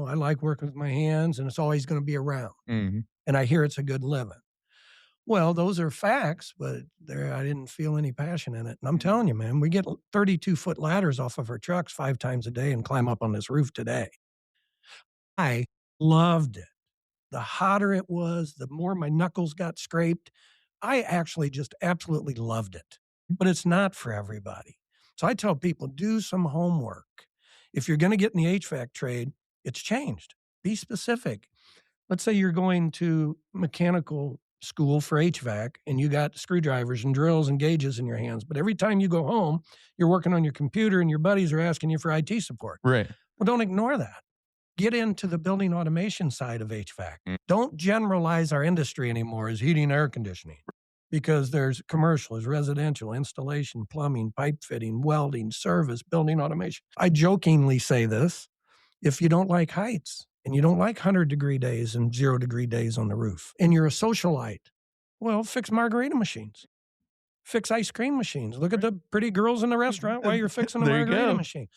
I like working with my hands, and it's always gonna be around, Mhm. and I hear it's a good living." Well, those are facts, but I didn't feel any passion in it, and I'm telling you, man, we get 32-foot ladders off of our trucks 5 times a day and climb up on this roof today. I loved it. The hotter it was, the more my knuckles got scraped. I actually just absolutely loved it, but it's not for everybody. So I tell people, do some homework. If you're going to get in the HVAC trade, it's changed. Be specific. Let's say you're going to mechanical school for HVAC and you got screwdrivers and drills and gauges in your hands, but every time you go home, you're working on your computer and your buddies are asking you for IT support. Right. Well, don't ignore that. Get into the building automation side of HVAC. Don't generalize our industry anymore as heating and air conditioning, because there's commercial, there's residential, installation, plumbing, pipe fitting, welding, service, building automation. I jokingly say this: if you don't like heights and you don't like 100-degree days and 0-degree days on the roof, and you're a socialite, well, fix margarita machines. Fix ice cream machines. Look at the pretty girls in the restaurant while you're fixing a There you margarita go. machine.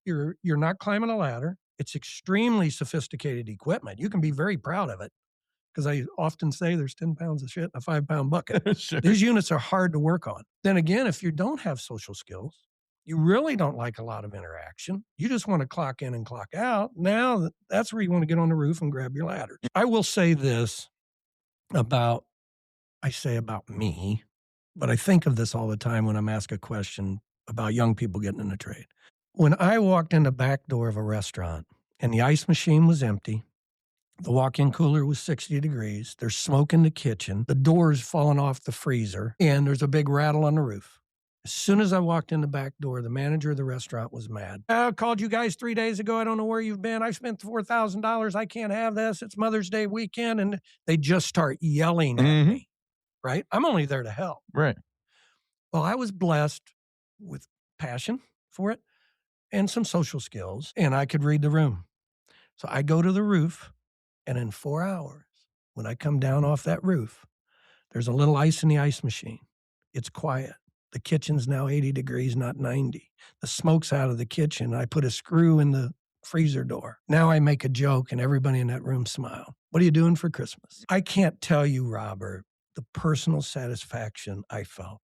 You're not climbing a ladder. It's extremely sophisticated equipment. You can be very proud of it, because I often say there's 10 pounds of shit in a 5-pound bucket. Sure. These units are hard to work on. Then again, if you don't have social skills, you really don't like a lot of interaction, you just want to clock in and clock out, now that's where you want to get on the roof and grab your ladders. I will say this about me, but I think of this all the time when I'm asked a question about young people getting in the trade. When I walked in the back door of a restaurant and the ice machine was empty, the walk-in cooler was 60 degrees, there's smoke in the kitchen, the door's falling off the freezer, and there's a big rattle on the roof. As soon as I walked in the back door, the manager of the restaurant was mad. "I called you guys 3 days ago. I don't know where you've been. I spent $4,000. I can't have this. It's Mother's Day weekend." And they just start yelling at me, right? I'm only there to help. Right. Well, I was blessed with passion for it and some social skills, and I could read the room. So I go to the roof, and in 4 hours, when I come down off that roof, there's a little ice in the ice machine. It's quiet. The kitchen's now 80 degrees, not 90. The smoke's out of the kitchen. I put a screw in the freezer door. Now I make a joke, and everybody in that room smile. "What are you doing for Christmas?" I can't tell you, Robert, the personal satisfaction I felt.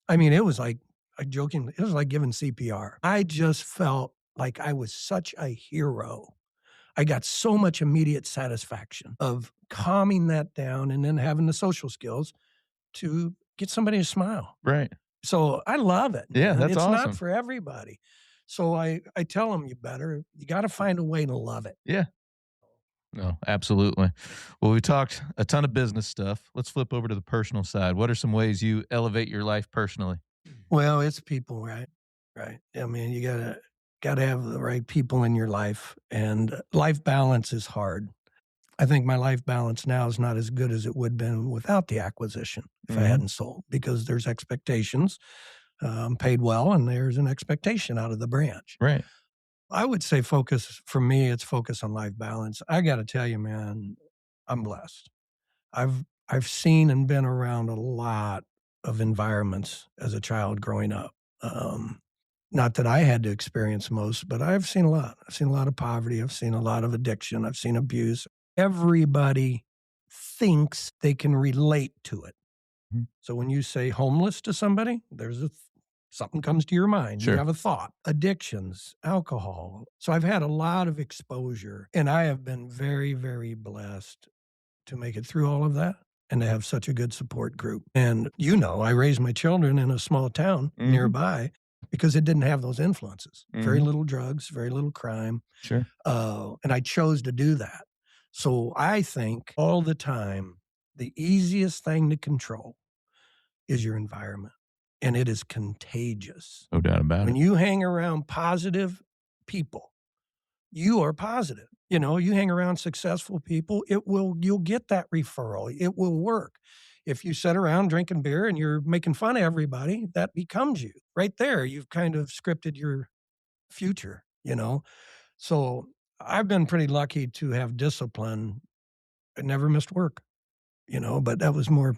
I mean, it was like, it was like giving CPR. I just felt like I was such a hero. I got so much immediate satisfaction of calming that down and then having the social skills to get somebody to smile. Right. So I love it. Yeah, man. that's It's awesome. not for everybody. So I tell them, you got to find a way to love it. Yeah. No, absolutely. Well, we talked a ton of business stuff. Let's flip over to the personal side. What are some ways you elevate your life personally? Well, it's people, right? Right. I mean, you gotta have the right people in your life, and life balance is hard. I think my life balance now is not as good as it would have been without the acquisition if I hadn't sold, because there's expectations. I'm paid well, and there's an expectation out of the branch. Right. I would say for me, it's focus on life balance. I got to tell you, man, I'm blessed. I've seen and been around a lot of environments as a child growing up. Not that I had to experience most, but I've seen a lot. I've seen a lot of poverty. I've seen a lot of addiction. I've seen abuse. Everybody thinks they can relate to it. Mhm. So when you say homeless to somebody, something comes to your mind. Sure. You have a thought. Addictions, alcohol. So I've had a lot of exposure, and I have been very, very blessed to make it through all of that and to have such a good support group. And I raised my children in a small town nearby because it didn't have those influences. Very little drugs, very little crime. Sure. And I chose to do that. So I think all the time, the easiest thing to control is your environment. And it is contagious. No doubt about When it. you hang around positive people, you are positive. You hang around successful people, you'll get that referral. It will work. If you sit around drinking beer and you're making fun of everybody, that becomes you right there. You've kind of scripted your future, So I've been pretty lucky to have discipline. I never missed work, but that was more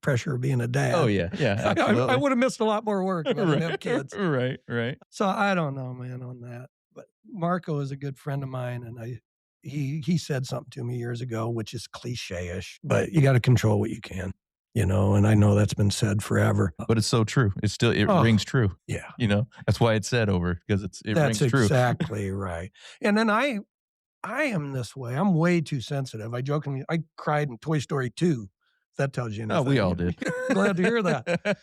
pressure of being a dad. Oh, yeah. Yeah, absolutely. I would have missed a lot more work if I didn't have kids. Right. So I don't know, man, on that. But Marco is a good friend of mine, and he said something to me years ago, which is cliche-ish, but you got to control what you can, and I know that's been said forever. But it's so true. It rings true. Yeah. That's why it's said over, because it rings true. That's exactly right. And then I am this way. I'm way too sensitive. I cried in Toy Story 2. If that tells you anything. Oh, we all did. Glad to hear that.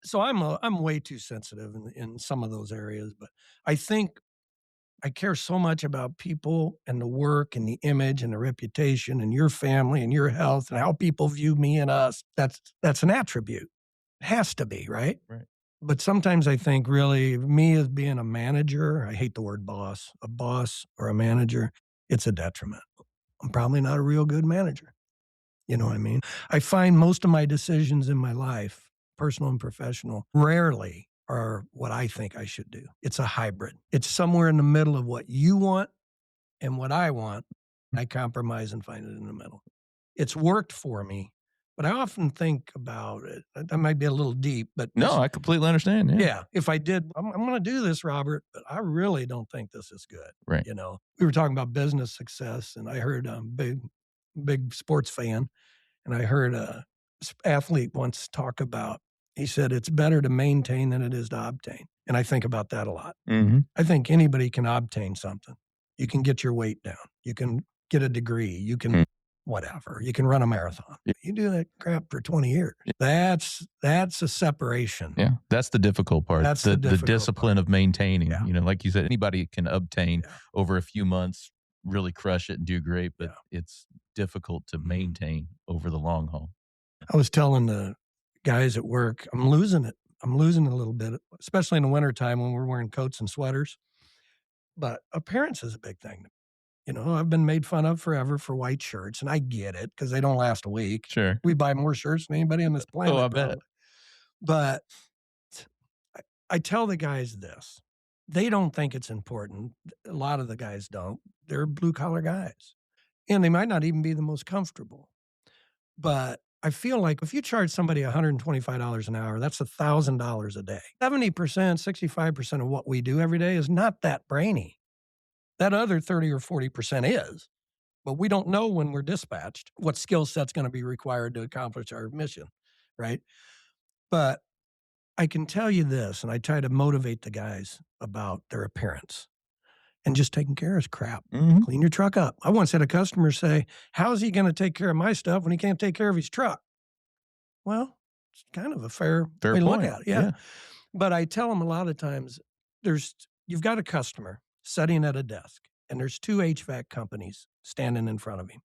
So I'm way too sensitive in some of those areas, but I think I care so much about people and the work and the image and the reputation and your family and your health and how people view me and us. That's an attribute. It has to be, right? Right. But sometimes I think really me as being a manager, I hate the word boss, a boss or a manager, it's a detriment. I'm probably not a real good manager. You know what I mean? I find most of my decisions in my life, personal and professional, rarely are what I think I should do. It's a hybrid. It's somewhere in the middle of what you want and what I want. I compromise and find it in the middle. It's worked for me, but I often think about it. That might be a little deep, but no, I completely understand. Yeah. If I did, I'm going to do this, Robert, but I really don't think this is good. Right. We were talking about business success, and I heard big sports fan, and I heard a athlete once talk about, he said, it's better to maintain than it is to obtain. And I think about that a lot. Mm-hmm. I think anybody can obtain something. You can get your weight down. You can get a degree. You can whatever. You can run a marathon. You do that crap for 20 years. That's a separation. Yeah. That's the difficult part. That's the difficult discipline part. of maintaining. Yeah. Like you said, anybody can obtain over a few months, really crush it and do great, but it's difficult to maintain over the long haul. I was telling the guys at work, I'm losing it. I'm losing it a little bit, especially in the wintertime when we're wearing coats and sweaters. But appearance is a big thing. I've been made fun of forever for white shirts, and I get it because they don't last a week. Sure. We buy more shirts than anybody on this planet. Oh, I bet. But I tell the guys this. They don't think it's important. A lot of the guys don't. They're blue-collar guys. And they might not even be the most comfortable. But I feel like if you charge somebody $125 an hour, that's $1,000 a day. 70%, 65% of what we do every day is not that brainy. That other 30 or 40% is. But we don't know when we're dispatched what skill set's going to be required to accomplish our mission, right? But I can tell you this, and I try to motivate the guys about their appearance and just taking care of his crap. Mm-hmm. Clean your truck up. I once had a customer say, how's he going to take care of my stuff when he can't take care of his truck? Well, it's kind of a fair way to look at it. Yeah. But I tell them a lot of times, you've got a customer sitting at a desk, and there's two HVAC companies standing in front of him.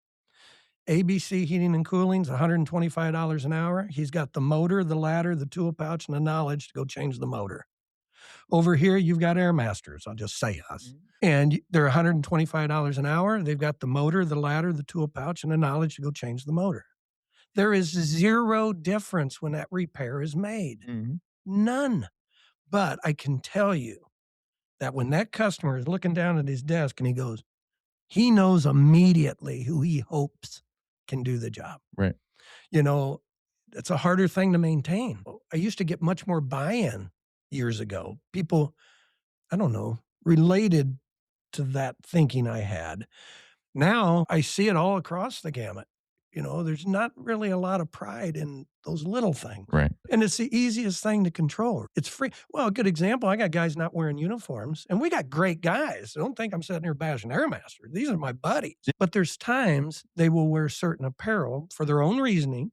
ABC Heating and Cooling's $125 an hour. He's got the motor, the ladder, the tool pouch, and the knowledge to go change the motor. Over here, you've got AirMasters. I'll just say us. Mm-hmm. And they're $125 an hour. They've got the motor, the ladder, the tool pouch, and the knowledge to go change the motor. There is zero difference when that repair is made. Mm-hmm. None. But I can tell you that when that customer is looking down at his desk and he knows immediately who he hopes can do the job. Right. It's a harder thing to maintain. I used to get much more buy-in years ago. People, I don't know, related to that thinking I had. Now I see it all across the gamut. There's not really a lot of pride in those little things. Right. And it's the easiest thing to control. It's free. Well, a good example, I got guys not wearing uniforms, and we got great guys. Don't think I'm sitting here bashing AirMasters. These are my buddies. But there's times they will wear certain apparel for their own reasoning,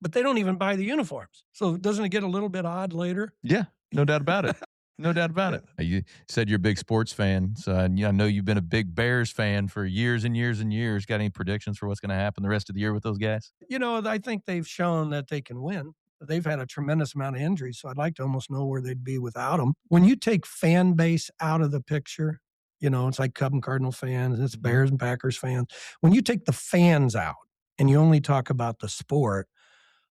but they don't even buy the uniforms. So doesn't it get a little bit odd later? Yeah, no doubt about it. No doubt about it. You said you're a big sports fan, so I know you've been a big Bears fan for years and years and years. Got any predictions for what's going to happen the rest of the year with those guys? I think they've shown that they can win. They've had a tremendous amount of injuries, so I'd like to almost know where they'd be without them. When you take fan base out of the picture, it's like Cub and Cardinal fans, it's Bears and Packers fans. When you take the fans out, and you only talk about the sport,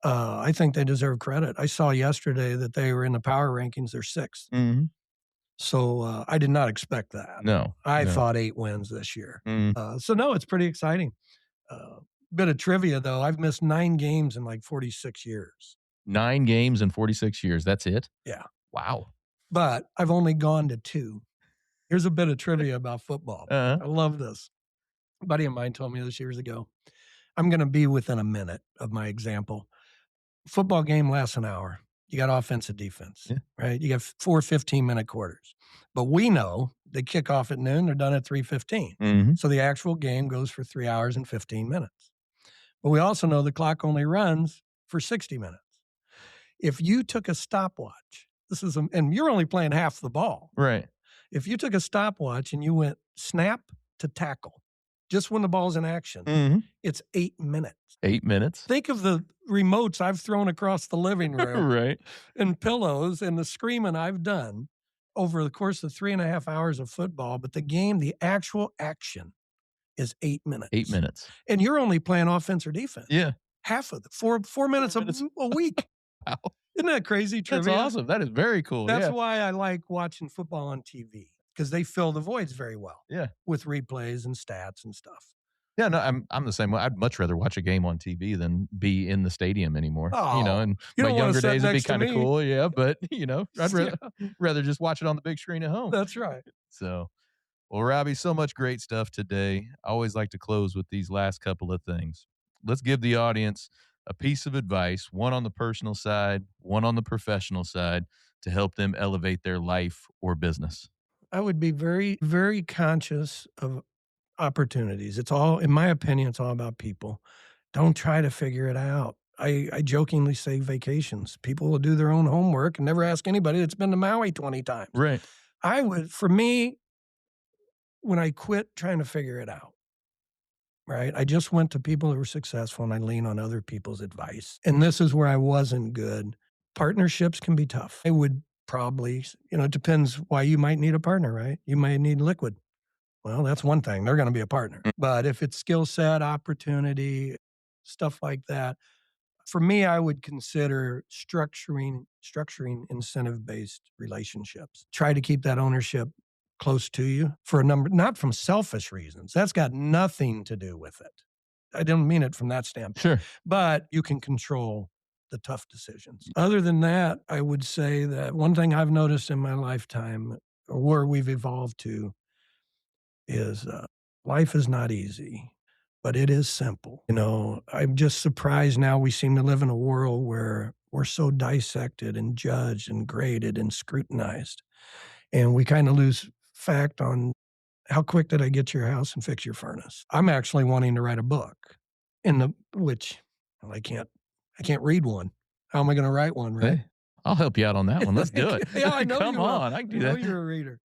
I think they deserve credit. I saw yesterday that they were in the power rankings. They're 6th. Mm-hmm. So I did not expect that. No. I thought 8 wins this year. Mm. So no, it's pretty exciting. Bit of trivia, though. I've missed 9 games in like 46 years. 9 games in 46 years. That's it? Yeah. Wow. But I've only gone to 2. Here's a bit of trivia about football. Uh-huh. I love this. A buddy of mine told me this years ago. I'm going to be within a minute of my example. Football game lasts an hour. You got offense and defense, right? You got 4 15-minute quarters. But we know they kick off at noon. They're done at 3:15. Mm-hmm. So the actual game goes for 3 hours and 15 minutes. But we also know the clock only runs for 60 minutes. If you took a stopwatch, and you're only playing half the ball. Right. If you took a stopwatch and you went snap to tackle, just when the ball's in action, it's 8 minutes. 8 minutes? Think of the remotes I've thrown across the living room Right. and pillows and the screaming I've done over the course of 3.5 hours of football. But the actual action is 8 minutes. 8 minutes. And you're only playing offense or defense. Yeah. Half of it. 4 minutes a week. Wow. Isn't that crazy trivia? That's awesome. That is very cool. That's why I like watching football on TV, because they fill the voids very well. Yeah. With replays and stats and stuff. Yeah, no, I'm the same way. I'd much rather watch a game on TV than be in the stadium anymore. Oh, in you my don't wanna younger sit days, it'd be next to kind of me. cool. Yeah, but, I'd rather just watch it on the big screen at home. That's right. So, well, Robbie, so much great stuff today. I always like to close with these last couple of things. Let's give the audience a piece of advice, one on the personal side, one on the professional side, to help them elevate their life or business. I would be very, very conscious of opportunities. It's all, in my opinion, it's all about people. Don't try to figure it out. I jokingly say vacations. People will do their own homework and never ask anybody that's been to Maui 20 times. Right. For me, when I quit trying to figure it out, right, I just went to people who were successful and I lean on other people's advice. And this is where I wasn't good. Partnerships can be tough. I would probably, it depends why you might need a partner, right? You might need liquid. Well, that's one thing. They're going to be a partner. But if it's skill set, opportunity, stuff like that, for me, I would consider structuring incentive-based relationships. Try to keep that ownership close to you for a number, not from selfish reasons. That's got nothing to do with it. I don't mean it from that standpoint. Sure. But you can control the tough decisions. Other than that, I would say that one thing I've noticed in my lifetime, or where we've evolved to, is life is not easy, but it is simple. I'm just surprised now we seem to live in a world where we're so dissected and judged and graded and scrutinized. And we kind of lose fact on how quick did I get to your house and fix your furnace. I'm actually wanting to write a book which I can't read one. How am I going to write one, right? Hey, I'll help you out on that one. Let's do it. Yeah, I know. Come on, I can do that. I know you're a reader.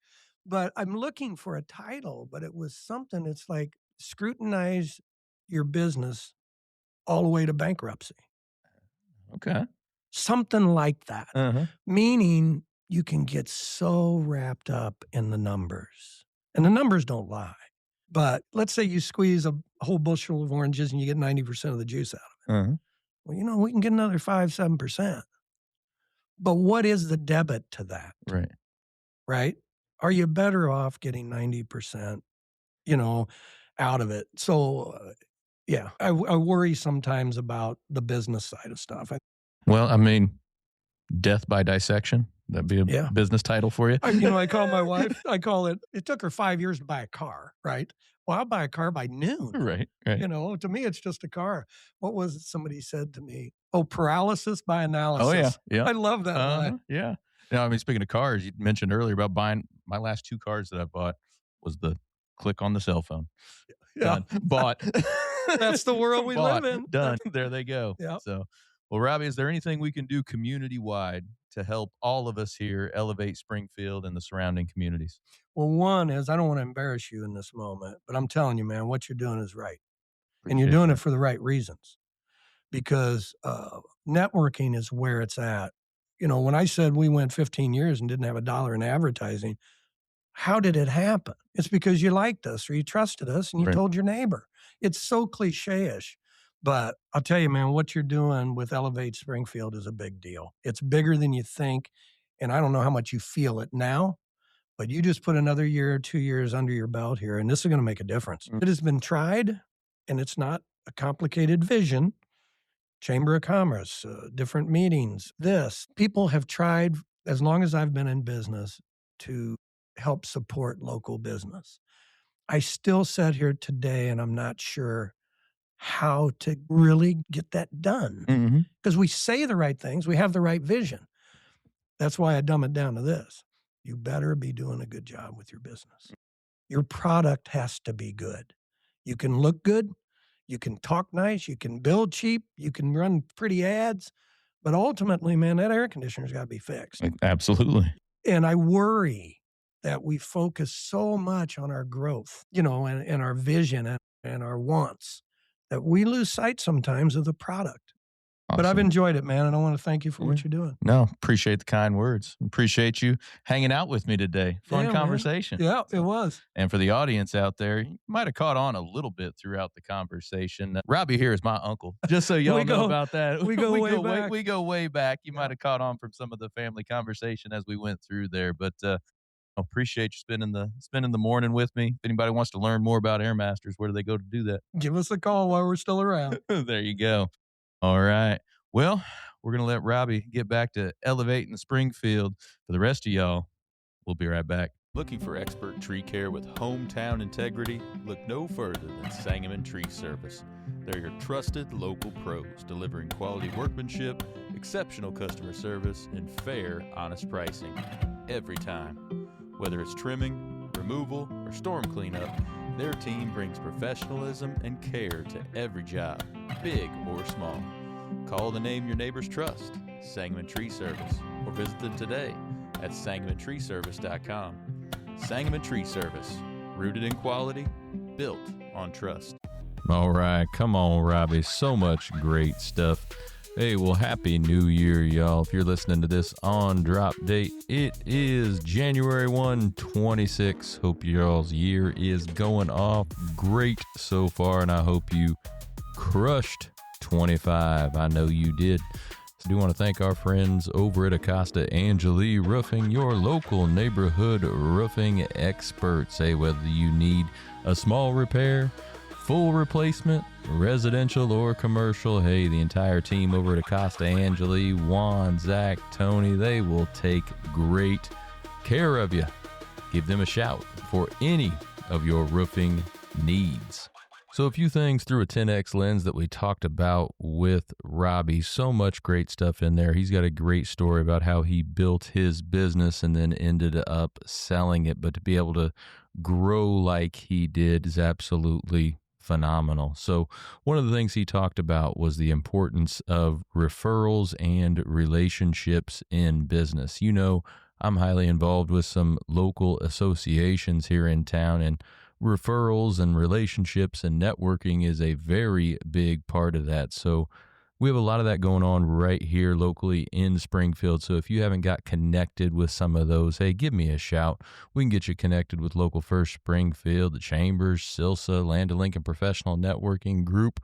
But I'm looking for a title, but it was something, it's like scrutinize your business all the way to bankruptcy. Okay. Something like that. Uh-huh. Meaning you can get so wrapped up in the numbers. And the numbers don't lie. But let's say you squeeze a whole bushel of oranges and you get 90% of the juice out of it. Uh-huh. Well, we can get another 5-7%. But what is the debit to that? Right. Right? Are you better off getting 90%, out of it? So, I worry sometimes about the business side of stuff. Well, death by dissection. That'd be a business title for you. I call my wife, it took her 5 years to buy a car, right? Well, I'll buy a car by noon. Right. To me, it's just a car. What was it somebody said to me? Oh, paralysis by analysis. Oh, yeah. I love that line. Yeah. Speaking of cars, you mentioned earlier about buying my last 2 cars that I bought was the click on the cell phone. Yeah. Done. Bought. That's the world we live in. Done. There they go. Yeah. So, well, Robbie, is there anything we can do community-wide to help all of us here elevate Springfield and the surrounding communities? Well, one is, I don't want to embarrass you in this moment, but I'm telling you, man, what you're doing is right. And you're doing it for the right reasons. Because networking is where it's at. When I said we went 15 years and didn't have $1 in advertising, how did it happen? It's because you liked us or you trusted us and you told your neighbor. It's so cliche-ish. But I'll tell you, man, what you're doing with Elevate Springfield is a big deal. It's bigger than you think. And I don't know how much you feel it now, but you just put another year or 2 years under your belt here, and this is going to make a difference. It has been tried, and it's not a complicated vision. Chamber of Commerce, different meetings, people have tried, as long as I've been in business, to help support local business. I still sit here today, and I'm not sure how to really get that done, because we say the right things. We have the right vision. That's why I dumb it down to this. You better be doing a good job with your business. Your product has to be good. You can look good. You can talk nice. You can build cheap. You can run pretty ads. But ultimately, man, that air conditioner's got to be fixed. Absolutely. And I worry that we focus so much on our growth, and our vision and our wants, that we lose sight sometimes of the product. Awesome. But I've enjoyed it, man, and I want to thank you for what you're doing. No, appreciate the kind words. Appreciate you hanging out with me today. Fun conversation. Man. Yeah, it was. And for the audience out there, you might have caught on a little bit throughout the conversation. Robbie here is my uncle, just so y'all know about that. We go way back. We go way back. You might have caught on from some of the family conversation as we went through there. But I appreciate you spending the morning with me. If anybody wants to learn more about AirMasters, where do they go to do that? Give us a call while we're still around. There you go. All right. Well, we're going to let Robbie get back to elevating Springfield. For the rest of y'all, we'll be right back. Looking for expert tree care with hometown integrity? Look no further than Sangamon Tree Service. They're your trusted local pros, delivering quality workmanship, exceptional customer service, and fair, honest pricing every time. Whether it's trimming, removal, or storm cleanup, their team brings professionalism and care to every job, big or small. Call the name your neighbors trust, Sangamon Tree Service, or visit them today at sangamontreeservice.com. Sangamon Tree Service, rooted in quality, built on trust. All right, come on, Robbie. So much great stuff. Hey, well, Happy New Year, y'all. If you're listening to this on drop date, it is January 1, 26. Hope y'all's year is going off great so far, and I hope you crushed 25. I know you did. So I do want to thank our friends over at Acosta Angeli Roofing, your local neighborhood roofing experts. Hey, whether you need a small repair, full replacement, residential or commercial, hey, the entire team over at Acosta Angeli, Juan, Zach, Tony, they will take great care of you. Give them a shout for any of your roofing needs. So a few things through a 10X lens that we talked about with Robbie. So much great stuff in there. He's got a great story about how he built his business and then ended up selling it. But to be able to grow like he did is absolutely phenomenal. So one of the things he talked about was the importance of referrals and relationships in business. I'm highly involved with some local associations here in town, and referrals and relationships and networking is a very big part of that. So we have a lot of that going on right here locally in Springfield. So if you haven't got connected with some of those, hey, give me a shout. We can get you connected with Local First Springfield, the Chambers, SILSA, Land of Lincoln Professional Networking Group,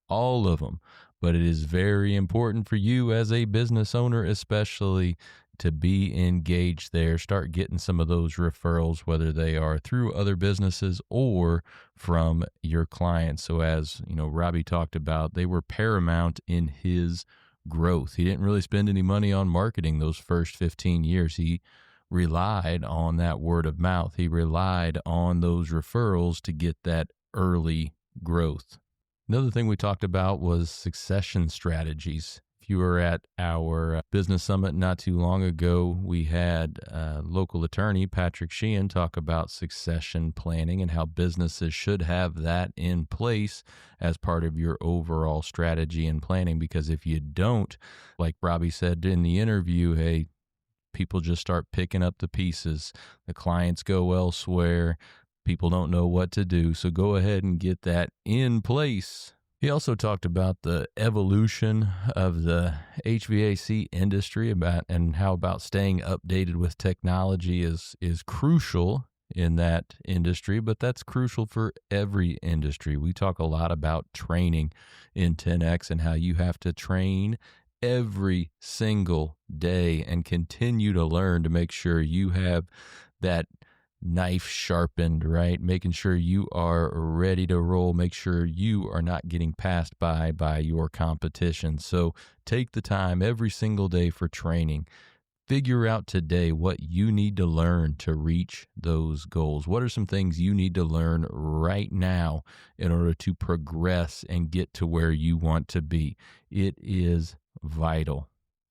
all of them. But it is very important for you as a business owner, especially, to be engaged there. Start getting some of those referrals, whether they are through other businesses or from your clients. So as Robbie talked about, they were paramount in his growth. He didn't really spend any money on marketing those first 15 years. He relied on that word of mouth. He relied on those referrals to get that early growth. Another thing we talked about was succession strategies. If you were at our business summit not too long ago, we had local attorney Patrick Sheehan talk about succession planning and how businesses should have that in place as part of your overall strategy and planning. Because if you don't, like Robbie said in the interview, hey, people just start picking up the pieces. The clients go elsewhere. People don't know what to do. So go ahead and get that in place. He also talked about the evolution of the HVAC industry and how staying updated with technology is crucial in that industry, but that's crucial for every industry. We talk a lot about training in 10X and how you have to train every single day and continue to learn to make sure you have that knife sharpened, right? Making sure you are ready to roll, make sure you are not getting passed by your competition. So take the time every single day for training. Figure out today what you need to learn to reach those goals. What are some things you need to learn right now in order to progress and get to where you want to be? It is vital.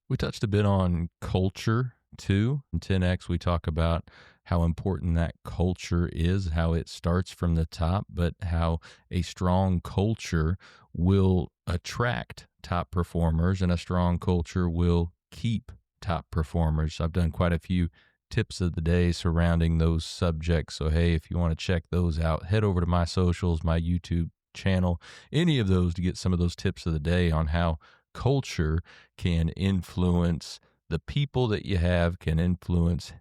We touched a bit on culture too. In 10X, we talk about how important that culture is, how it starts from the top, but how a strong culture will attract top performers and a strong culture will keep top performers. I've done quite a few tips of the day surrounding those subjects. So, hey, if you want to check those out, head over to my socials, my YouTube channel, any of those to get some of those tips of the day on how culture can influence the people that you have, can influence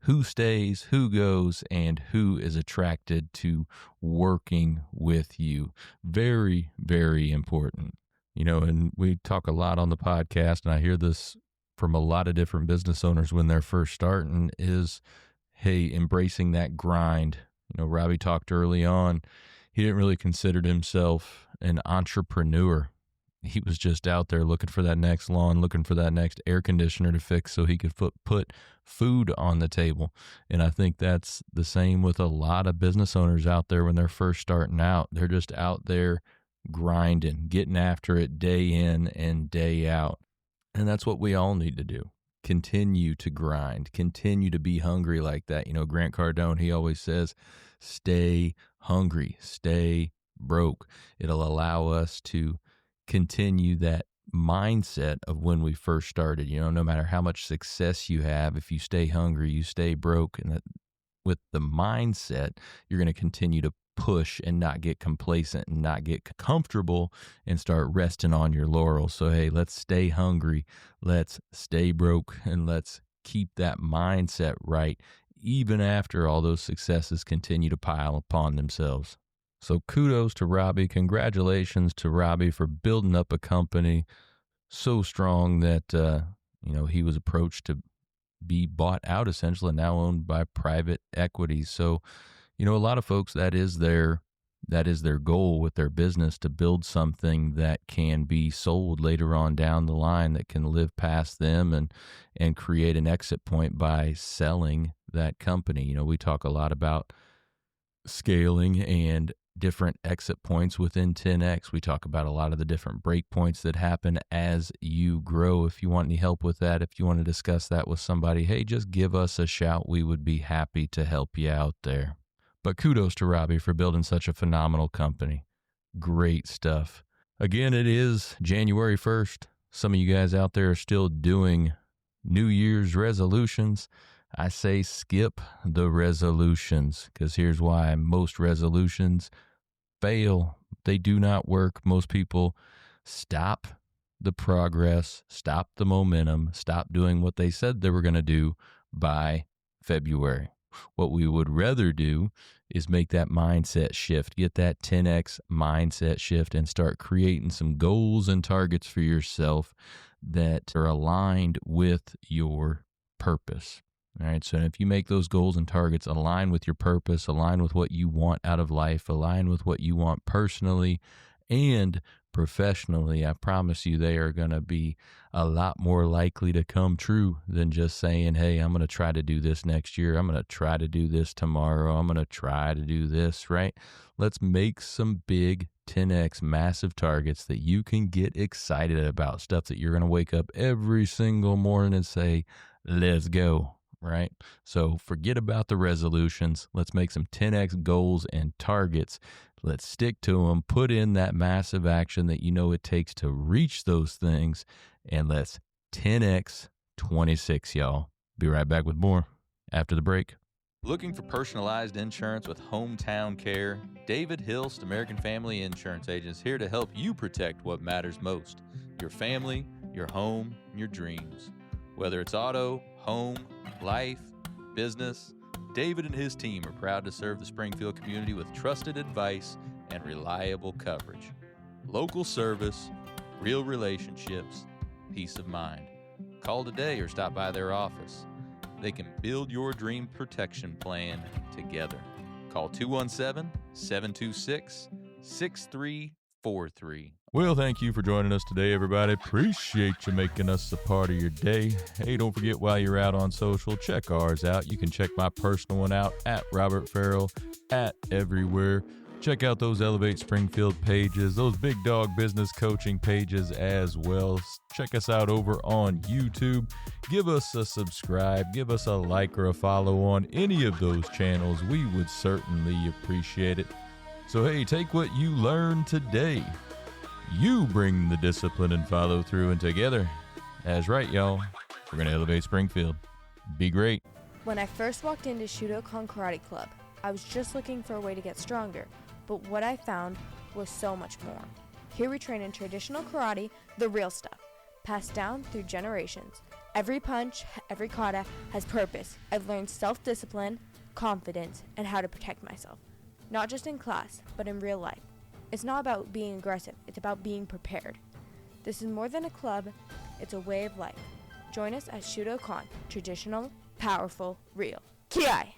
who stays, who goes, and who is attracted to working with you. Very, very important. And we talk a lot on the podcast, and I hear this from a lot of different business owners when they're first starting is, hey, embracing that grind. Robbie talked early on, he didn't really consider himself an entrepreneur. He was just out there looking for that next lawn, looking for that next air conditioner to fix so he could put food on the table. And I think that's the same with a lot of business owners out there when they're first starting out. They're just out there grinding, getting after it day in and day out. And that's what we all need to do. Continue to grind, continue to be hungry like that. Grant Cardone, he always says, stay hungry, stay broke. It'll allow us to continue that mindset of when we first started. No matter how much success you have, if you stay hungry, you stay broke. And that, with the mindset, you're going to continue to push and not get complacent and not get comfortable and start resting on your laurels. So, hey, let's stay hungry, let's stay broke, and let's keep that mindset right, even after all those successes continue to pile upon themselves. So kudos to Robbie. Congratulations to Robbie for building up a company so strong that, he was approached to be bought out essentially, and now owned by private equity. So, a lot of folks, that is their goal with their business, to build something that can be sold later on down the line, that can live past them and create an exit point by selling that company. We talk a lot about scaling and different exit points within 10X. We talk about a lot of the different break points that happen as you grow. If you want any help with that, if you want to discuss that with somebody, hey, just give us a shout. We would be happy to help you out there. But kudos to Robbie for building such a phenomenal company. Great stuff. Again, it is January 1st. Some of you guys out there are still doing New Year's resolutions. I say skip the resolutions, because here's why. Most resolutions fail. They do not work. Most people stop the progress, stop the momentum, stop doing what they said they were going to do by February. What we would rather do is make that mindset shift, get that 10X mindset shift, and start creating some goals and targets for yourself that are aligned with your purpose. All right. So if you make those goals and targets align with your purpose, align with what you want out of life, align with what you want personally and professionally, I promise you they are going to be a lot more likely to come true than just saying, hey, I'm going to try to do this next year. I'm going to try to do this tomorrow. I'm going to try to do this, right? Let's make some big 10X massive targets that you can get excited about, stuff that you're going to wake up every single morning and say, let's go. Right? So forget about the resolutions. Let's make some 10X goals and targets. Let's stick to them. Put in that massive action that you know it takes to reach those things. And let's 10X 26, y'all. Be right back with more after the break. Looking for personalized insurance with hometown care? David Hilst, American Family Insurance Agents, here to help you protect what matters most: your family, your home, and your dreams. Whether it's auto, home, life, business, David and his team are proud to serve the Springfield community with trusted advice and reliable coverage. Local service, real relationships, peace of mind. Call today or stop by their office. They can build your dream protection plan together. Call 217-726-6343. Well, thank you for joining us today, everybody. Appreciate you making us a part of your day. Hey, don't forget, while you're out on social, check ours out. You can check my personal one out at Robert Farrell at everywhere. Check out those Elevate Springfield pages, those Big Dog Business Coaching pages as well. Check us out over on YouTube. Give us a subscribe, give us a like or a follow on any of those channels. We would certainly appreciate it. So hey, take what you learned today. You bring the discipline and follow through, and together, that's right, y'all, we're going to elevate Springfield. Be great. When I first walked into Shudokan Karate Club, I was just looking for a way to get stronger, but what I found was so much more. Here we train in traditional karate, the real stuff, passed down through generations. Every punch, every kata has purpose. I've learned self-discipline, confidence, and how to protect myself. Not just in class, but in real life. It's not about being aggressive, it's about being prepared. This is more than a club, it's a way of life. Join us at Shudokan, traditional, powerful, real. Ki-ai!